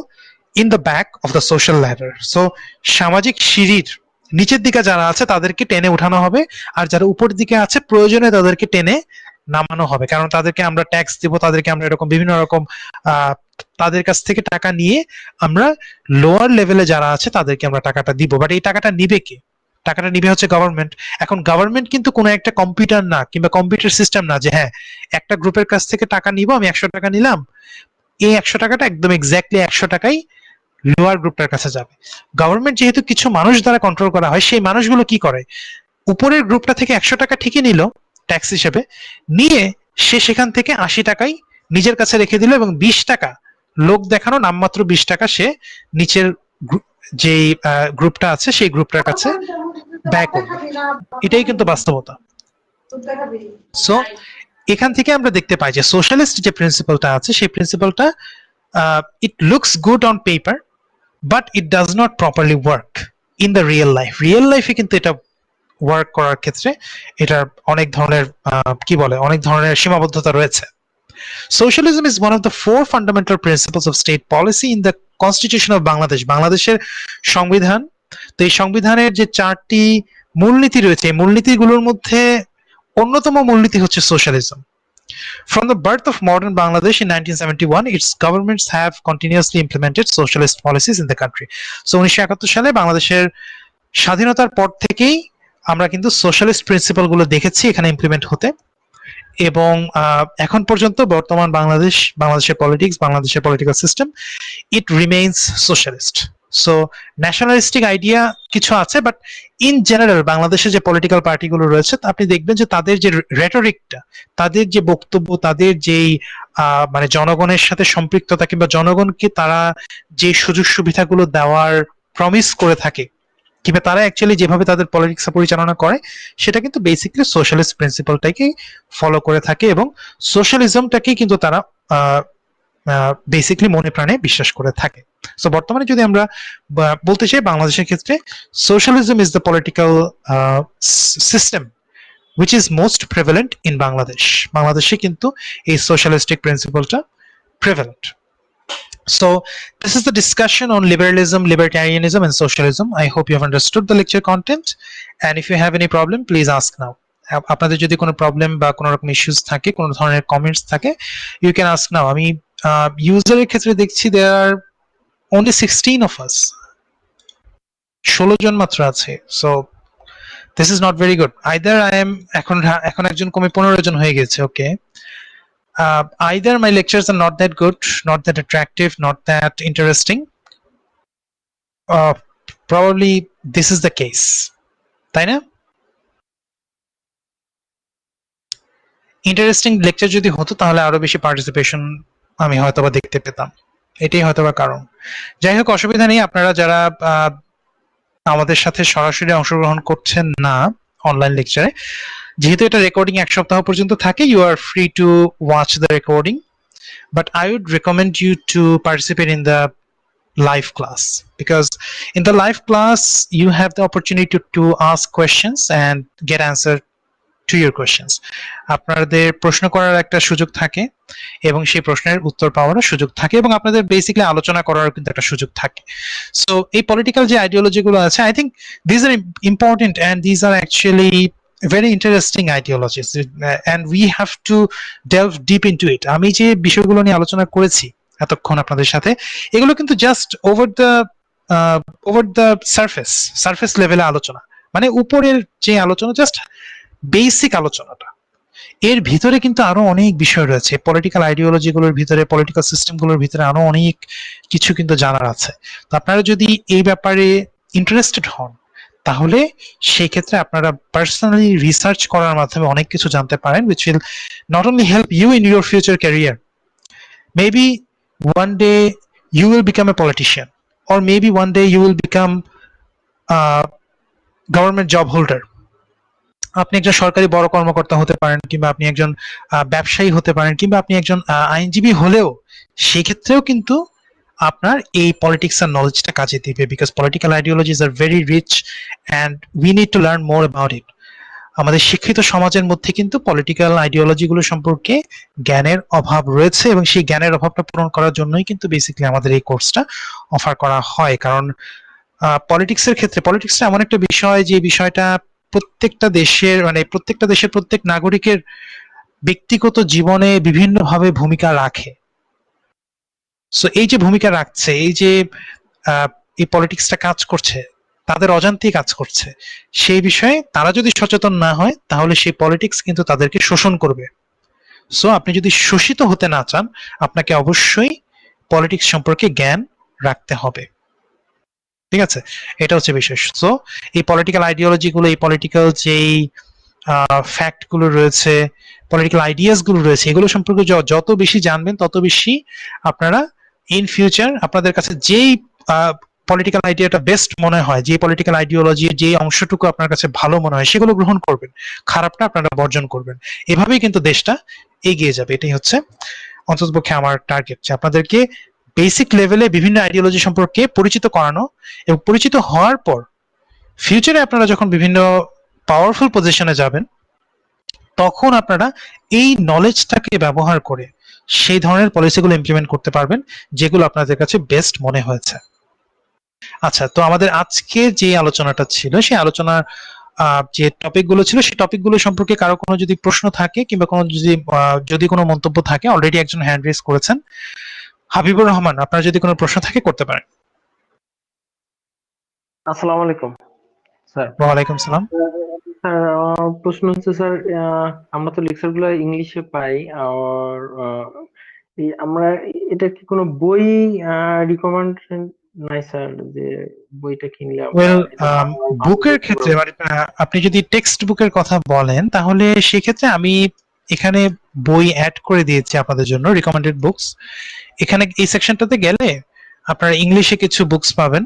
in the back of the social ladder. So সামাজিক সিঁড়ির নিচের দিকে যারা আছে তাদেরকে টেনে উঠানো হবে, আর যারা উপরের দিকে আছে প্রয়োজনে তাদেরকে টেনে নামানো হবে। কারণ তাদেরকে আমরা ট্যাক্স দিব, তাদেরকে আমরা এরকম বিভিন্ন রকম তাদের কাছ থেকে টাকা নিয়ে আমরা লোয়ার লেভেলে যারা আছে তাদেরকে আমরা টাকাটা দিব। বাট এই টাকাটা নিবে কে? টাকাটা নিবে হচ্ছে গভর্নমেন্ট। এখন গভর্নমেন্ট কিন্তু কোনো একটা কম্পিউটার না কিংবা কম্পিউটার সিস্টেম না যে হ্যাঁ একটা গ্রুপের কাছ থেকে টাকা নিব, আমি 100 টাকা নিলাম, এই 100 টাকাটা একদম এক্স্যাক্টলি 100 টাকাই লোয়ার গ্রুপটার কাছে যাবে। গভর্নমেন্ট যেহেতু কিছু মানুষ দ্বারা কন্ট্রোল করা হয়, সেই মানুষগুলো কি করে, উপরের গ্রুপটা থেকে 100 টাকা ঠিকই নিল ট্যাক্স হিসেবে, নিয়ে সে সেখান থেকে 80 টাকাই নিজের কাছে রেখে দিল, এবং 20 টাকা লোক দেখানো, নামমাত্র 20 টাকা সে নিচের যে গ্রুপটা আছে সেই গ্রুপটার কাছে ব্যয় করবে। এটাই কিন্তু বাস্তবতা। সো এখান থেকে আমরা দেখতে পাই যে সোশ্যালিস্ট যে প্রিন্সিপালটা আছে সেই প্রিন্সিপালটা it looks good on paper, but it does not properly work in the real life. Real লাইফে কিন্তু এটা ওয়ার্ক করার ক্ষেত্রে এটার অনেক ধরনের অনেক ধরনের সীমাবদ্ধতা রয়েছে। Socialism is one of the 4 fundamental principles of state policy in the Constitution of Bangladesh. বাংলাদেশের সংবিধান, তো এই সংবিধানের যে 4টি মূলনীতি রয়েছে, এই মূলনীতিগুলোর মধ্যে অন্যতম মূলনীতি হচ্ছে socialism. From the birth of modern Bangladesh in 1971, its governments have continuously implemented socialist policies in the country. So 1971 সালে বাংলাদেশের স্বাধীনতার পর থেকেই আমরা কিন্তু সোশ্যালিস্ট প্রিন্সিপাল গুলো দেখেছি এখানে ইমপ্লিমেন্ট হতে, এবং এখন পর্যন্ত বর্তমান বাংলাদেশের পলিটিক্স, বাংলাদেশের political system, it remains socialist. So nationalistic idea কিছু আছে, বাট ইন জেনারেল বাংলাদেশে যে পলিটিক্যাল পার্টিগুলো রয়েছে আপনি দেখবেন যে তাদের যে রেটরিকটা, তাদের যে বক্তব্য, তাদের যেই মানে জনগণের সাথে সম্পৃক্ততা কিংবা জনগণকে তারা যে সুযোগ সুবিধাগুলো দেওয়ার প্রমিস করে থাকে কিংবা তারা অ্যাকচুয়ালি যেভাবে তাদের পলিটিক্স পরিচালনা করে সেটা কিন্তু বেসিক্যালি সোশ্যালিস্ট প্রিন্সিপালটাকে ফলো করে থাকে, এবং সোশ্যালিজমটাকেই কিন্তু তারা বেসিক্যালি মনে প্রাণে বিশ্বাস করে থাকে। সো বর্তমানে যদি আমরা বলতে চাই বাংলাদেশের ক্ষেত্রে socialism is the political system which is most prevalent in Bangladesh. বাংলাদেশে কিন্তু এই socialistic প্রিন্সিপালটা prevalent. So this is the discussion on liberalism, libertarianism and socialism. I hope you have understood the lecture content, and if you have any problem please ask now. আপনাদের যদি কোনো problem বা কোনো রকম issues থাকে, কোনো ধরনের comments থাকে, you can ask now. আমি ইউজারের ক্ষেত্রে দেখছি there are only 16 of us, 16 জন মাত্র আছে। So this is not very good. Either I am এখন একজন কমে 15 জন হয়ে গেছে। Okay. Either my lectures are not that good, not that attractive, not that interesting. Probably this is the case. তাই না? Interesting lecture যদি হতো তাহলে আরো বেশি পার্টিসিপেশন আমি হয়তোবা দেখতে পেতাম, এটাই হয়তোবা কারণ। যাই হোক, অসুবিধা নেই। আপনারা যারা আমাদের সাথে সরাসরি অংশগ্রহণ করছেন না অনলাইন লেকচারে, যেহেতু এটা রেকর্ডিং 1 সপ্তাহ পর্যন্ত থাকে, you are free to watch the recording, but I would recommend you to participate in the live class, because in the live class you have the opportunity to ask questions and get answer to your questions. আপনাদের প্রশ্ন করার একটা সুযোগ থাকে এবং সেই প্রশ্নের উত্তর পাওয়ারও সুযোগ থাকে, এবং আপনাদের বেসিক্যালি আলোচনা করার কিন্তু একটা সুযোগ থাকে। সো এই পলিটিক্যাল যে আইডিওলজি গুলো আছে, I think these are important and these are actually very interesting ideologies, and we have to delve deep into it. আমি যে বিষয়গুলো নিয়ে আলোচনা করেছি এতক্ষণ আপনাদের সাথে। এগুলো কিন্তু জাস্ট ওভার দ্য সারফেস লেভেলে আলোচনা, মানে উপরের যে আলোচনা, জাস্ট বেসিক আলোচনাটা। এর ভিতরে কিন্তু আরো অনেক বিষয় রয়েছে, পলিটিক্যাল আইডিওলজি গুলোর ভিতরে, পলিটিক্যাল সিস্টেম গুলোর ভিতরে আরো অনেক কিছু কিন্তু জানার আছে। তো আপনারা যদি এই ব্যাপারে ইন্টারেস্টেড হন, তাহলে সেই ক্ষেত্রে আপনারা পার্সোনালি রিসার্চ করার মাধ্যমে অনেক কিছু জানতে পারেন, which will not only help you in your future career, maybe one day you will become a politician, or maybe one day you will become a government job holder. আপনি একজন সরকারি বড় কর্মকর্তা হতে পারেন, কিংবা আপনি একজন ব্যবসায়ী হতে পারেন, কিংবা আপনি একজন আইনজীবী হলেও সেই ক্ষেত্রেও কিন্তু আপনার এই পলিটিক্স এর নলেজটা কাজে দিবে, because political ideologies are very rich and we need to learn more about it. আমাদের শিক্ষিত সমাজের মধ্যে কিন্তু পলিটিক্যাল আইডিওলজি গুলো সম্পর্কে জ্ঞানের অভাব রয়েছে, এবং সেই জ্ঞানের অভাবটা পূরণ করার জন্যই কিন্তু বেসিক্যালি আমাদের এই কোর্সটা অফার করা হয়। কারণ পলিটিক্সের ক্ষেত্রে, পলিটিক্সটা এমন একটা বিষয় যে বিষয়টা প্রত্যেকটা দেশের, মানে প্রত্যেকটা দেশের প্রত্যেক নাগরিকের ব্যক্তিগত জীবনে বিভিন্নভাবে ভূমিকা রাখে। সো এই যে ভূমিকা রাখছে, এই যে এই পলিটিক্সটা কাজ করছে, তাদের অজান্তেই কাজ করছে, সেই বিষয়ে তারা যদি সচেতন না হয়, তাহলে সেই পলিটিক্স কিন্তু তাদেরকে শোষণ করবে। সো আপনি যদি শোষিত হতে না চান, আপনাকে অবশ্যই পলিটিক্স সম্পর্কে জ্ঞান রাখতে হবে। ঠিক আছে, এটা হচ্ছে বিষয়। সো এই পলিটিক্যাল আইডিওলজি গুলো, এই পলিটিক্যাল যেই ফ্যাক্ট গুলো রয়েছে, পলিটিক্যাল আইডিয়াস গুলো রয়েছে, এগুলো সম্পর্কে যত বেশি জানবেন, তত বেশি আপনারা ইন ফিউচার আপনাদের কাছে যেই পলিটিক্যাল আইডিয়াটা বেস্ট মনে হয়, যে পলিটিক্যাল আইডিওলজির যে অংশটুকু আপনার কাছে ভালো মনে হয়, সেগুলো গ্রহণ করবেন, খারাপটা আপনারা বর্জন করবেন। এভাবেই কিন্তু দেশটা এগিয়ে যাবে। এটাই হচ্ছে অন্ততপক্ষে আমার টার্গেট, যে আপনাদেরকে বেসিক লেভেলে বিভিন্ন আইডিওলজি সম্পর্কে পরিচিত করানো, এবং পরিচিত হওয়ার পর ফিউচারে আপনারা যখন বিভিন্ন পাওয়ারফুল পজিশনে যাবেন, তখন আপনারা এই নলেজটাকে ব্যবহার করে সেই ধরনের পলিসিগুলো ইমপ্লিমেন্ট করতে পারবেন, যেগুলো আপনাদের কাছে বেস্ট মনে হয়েছে। আচ্ছা, তো আমাদের আজকে যে আলোচনাটা ছিল, সেই আলোচনার যে টপিকগুলো ছিল, সেই টপিকগুলো সম্পর্কে কারো কোনো যদি প্রশ্ন থাকে, কিংবা কোনো যদি কোনো মন্তব্য থাকে, অলরেডি একজন হ্যান্ড রেজ করেছেন, হাবিবুর রহমান, আপনার যদি কোনো প্রশ্ন থাকে করতে পারেন। আসসালামু আলাইকুম স্যার। ওয়ালাইকুম সালাম। স্যার, প্রশ্ন হচ্ছে স্যার, আমরা তো লেকচার গুলো ইংলিশে পাই, আর আমরা এটা কি কোনো বই রিকমেন্ডেশন নাই স্যার, যে বইটা কিনলে আমরা ওয়েল, এটা বাংলায় বুকের বুঝতে ক্ষেত্রে, পারবো? মানে আপনি যদি টেক্সট বুকের কথা বলেন, তাহলে সেক্ষেত্রে আমি এখানে বই অ্যাড করে দিয়েছি আপনাদের জন্য, রিকমেন্ডেড বুকস। এখানে এই সেকশনটাতে গেলে আপনারা ইংলিশে কিছু বুকস পাবেন,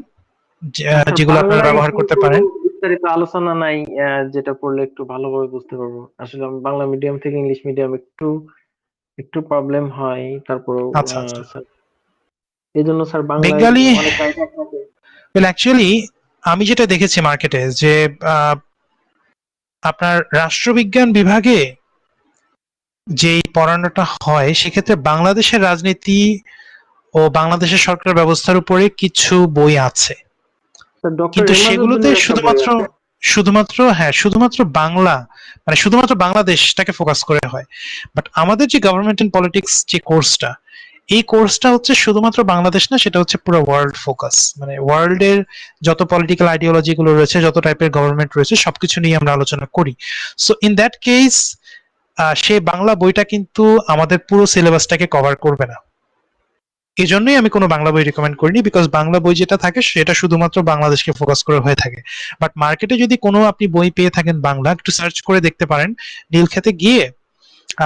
স্যার, যেগুলো আপনারা বাংলায় ব্যবহার করতে কিন্তু পারেন। বিস্তারিত আলোচনা নাই, যেটা পড়লে একটু ভালোভাবে বুঝতে পারবো। আসলে আমি বাংলা মিডিয়াম থেকে ইংলিশ মিডিয়াম একটু একটু প্রবলেম হয়, তারপরেও আচ্ছা আচ্ছা। স্যার, এই জন্য স্যার বাংলায় বেঙ্গালি, অনেক রাইটার থাকে। ওয়েল অ্যাকচুয়ালি আমি যেটা দেখেছি মার্কেটে, যে আপনার রাষ্ট্রবিজ্ঞান বিভাগে যেই পড়ানোটা হয়, সেক্ষেত্রে বাংলাদেশের রাজনীতি ও বাংলাদেশের সরকার ব্যবস্থার উপরে কিছু বই আছে, ডক্টর কিন্তু সেগুলোতে এমাজউদ্দিনের একটা বই আছে। শুধুমাত্র বাংলা, মানে শুধুমাত্র বাংলাদেশটাকে ফোকাস করে হয়। বাট আমাদের যে গভর্নমেন্ট এন্ড পলিটিক্স যে কোর্সটা, এই কোর্সটা হচ্ছে শুধুমাত্র বাংলাদেশ না, সেটা হচ্ছে পুরো ওয়ার্ল্ড ফোকাস, মানে ওয়ার্ল্ডের যত পলিটিক্যাল আইডিওলজি গুলো রয়েছে, যত টাইপের গভর্নমেন্ট রয়েছে, সবকিছু নিয়ে আমরা আলোচনা করি। সো ইন দ্যাট কেস সেই বাংলা বইটা কিন্তু আমাদের পুরো সিলেবাসটাকে কভার করবে না। এই জন্যই আমি কোনো বাংলা বই রিকমেন্ড করিনি, বিকজ বাংলা বই যেটা থাকে সেটা শুধুমাত্র বাংলাদেশকে ফোকাস করে হয়ে থাকে। বাট মার্কেটে যদি কোনো আপনি বই পেয়ে থাকেন বাংলা, একটু সার্চ করে দেখতে পারেন, নীলক্ষেতে গিয়ে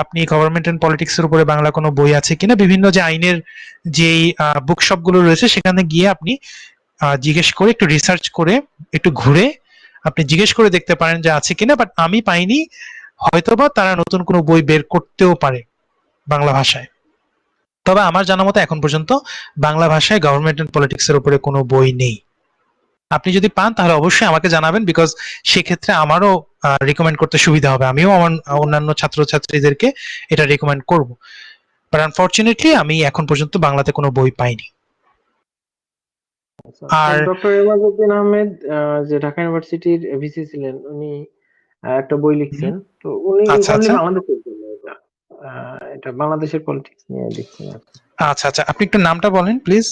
আপনি গভর্নমেন্ট এন্ড পলিটিক্স এর উপরে বাংলা কোনো বই আছে কিনা, বিভিন্ন যে আইনের যেই বুকশপ গুলো রয়েছে, সেখানে গিয়ে আপনি জিজ্ঞেস করে, একটু রিসার্চ করে, একটু ঘুরে আপনি জিজ্ঞেস করে দেখতে পারেন যে আছে কিনা। বাট আমি পাইনি, হয়তোবা তারা নতুন কোনো বই বের করতেও পারে বাংলা ভাষায়। তবে আমার জানা মতো এখন পর্যন্ত বাংলা ভাষায় গভর্নমেন্ট এন্ড পলিটিক্স এর উপরে কোনো বই নেই। আপনি যদি পান তাহলে অবশ্যই আমাকে জানাবেন, বিকজ সেক্ষেত্রে আমারও রিকমেন্ড করতে সুবিধা হবে, আমিও আমার অন্যান্য ছাত্রছাত্রীদেরকে এটা রিকমেন্ড করব। বাট আনফরচুনেটলি আমি এখন পর্যন্ত বাংলাতে কোনো বই পাইনি। আর ডক্টর এমাজউদ্দিন আহমেদ, যে ঢাকা ইউনিভার্সিটির ভিসি ছিলেন, উনি একটা বই লিখছেন। তো উনি আচ্ছা অনলি আচ্ছা, বাংলাদেশের জন্য এটা, এটা বাংলাদেশের পলিটিক্স নিয়ে লিখছেন আর কি। আচ্ছা আচ্ছা, আপনি একটু নামটা বলেন প্লিজ।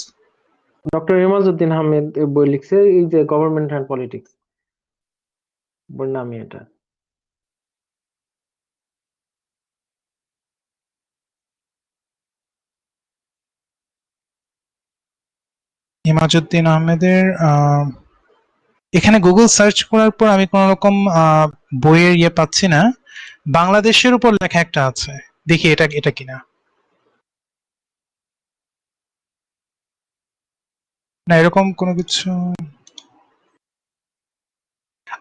ডক্টর ইমাজউদ্দিন আহমেদ বই লিখছে, এই যে গভর্নমেন্ট অ্যান্ড পলিটিক্স, বইয়ের নামই এটা। ইমাজউদ্দিন আহমেদের এখানে গুগল সার্চ করার পর আমি কোন রকম বইয়ের ইয়ে পাচ্ছি না। বাংলাদেশের উপর লেখা একটা আছে, দেখি এটা এটা কিনা। না, এরকম কোনো কিছু।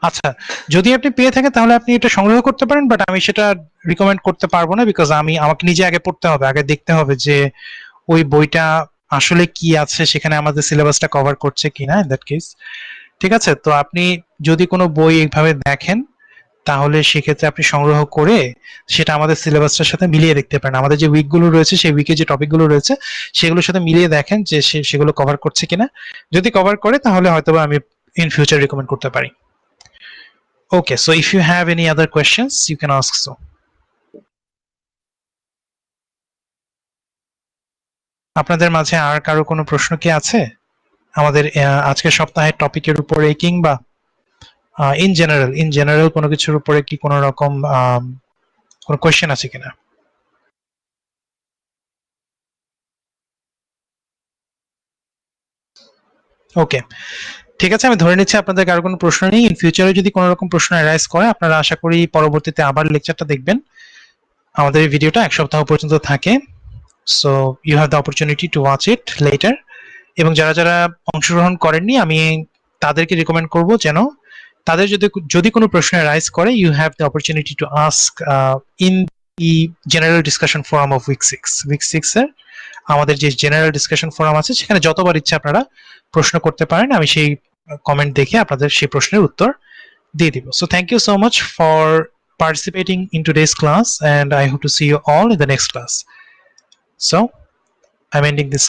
আচ্ছা, যদি আপনি পেয়ে থাকেন তাহলে আপনি এটা সংগ্রহ করতে পারেন, বাট আমি সেটা রিকমেন্ড করতে পারবো না, বিকজ আমাকে নিজে আগে পড়তে হবে, আগে দেখতে হবে যে ওই বইটা আসলে কি আছে, সেখানে আমাদের সিলেবাসটা কভার করছে কিনা, ইন দ্যাট কেস। ঠিক আছে, তো আপনি যদি কোনো বই এইভাবে দেখেন তাহলে সেক্ষেত্রে আপনি সংগ্রহ করে সেটা আমাদের সিলেবাসটার সাথে মিলিয়ে দেখতে পারেন। আমাদের যে উইকগুলো রয়েছে, সেই উইকে যে টপিকগুলো রয়েছে সেগুলোর সাথে মিলিয়ে দেখেন যে সেগুলো কভার করছে কিনা। যদি কভার করে তাহলে হয়তোবা আমি in future recommend করতে পারি। Okay, so if you have any other questions, you can ask so. আপনাদের মাঝে আর কারো কোনো প্রশ্ন কি আছে আমাদের আজকের সপ্তাহের টপিকের উপরে, কিংবা ইন জেনারেল কোনো কিছুর উপরে কি কোনো রকম কোনো কোয়েশ্চেন আছে কিনা? ওকে, ঠিক আছে, আমি ধরে নিচ্ছি আপনাদের কারো কোনো প্রশ্ন নেই। ইন ফিউচারে যদি কোনো রকম প্রশ্ন অ্যারাইজ করে, আপনারা আশা করি পরবর্তীতে আবার লেকচারটা দেখবেন। আমাদের এই ভিডিওটা এক সপ্তাহ পর্যন্ত থাকে, so you have the opportunity to watch it later. এবং যারা যারা অংশগ্রহণ করেননি, আমি তাদেরকে রিকমেন্ড করব যেন তাদের যদি কোনো প্রশ্ন রাইজ করে, you have the opportunity to ask in the general discussion forum of week 6 এর আমাদের যে জেনারেল ডিসকাশন ফোরাম আছে, সেখানে যতবার ইচ্ছা আপনারা প্রশ্ন করতে পারেন, আমি সেই কমেন্ট দেখে আপনাদের সেই প্রশ্নের উত্তর দিয়ে দিব। So thank you so much for participating in today's class, and I hope to see you all in the next class. So I'm ending this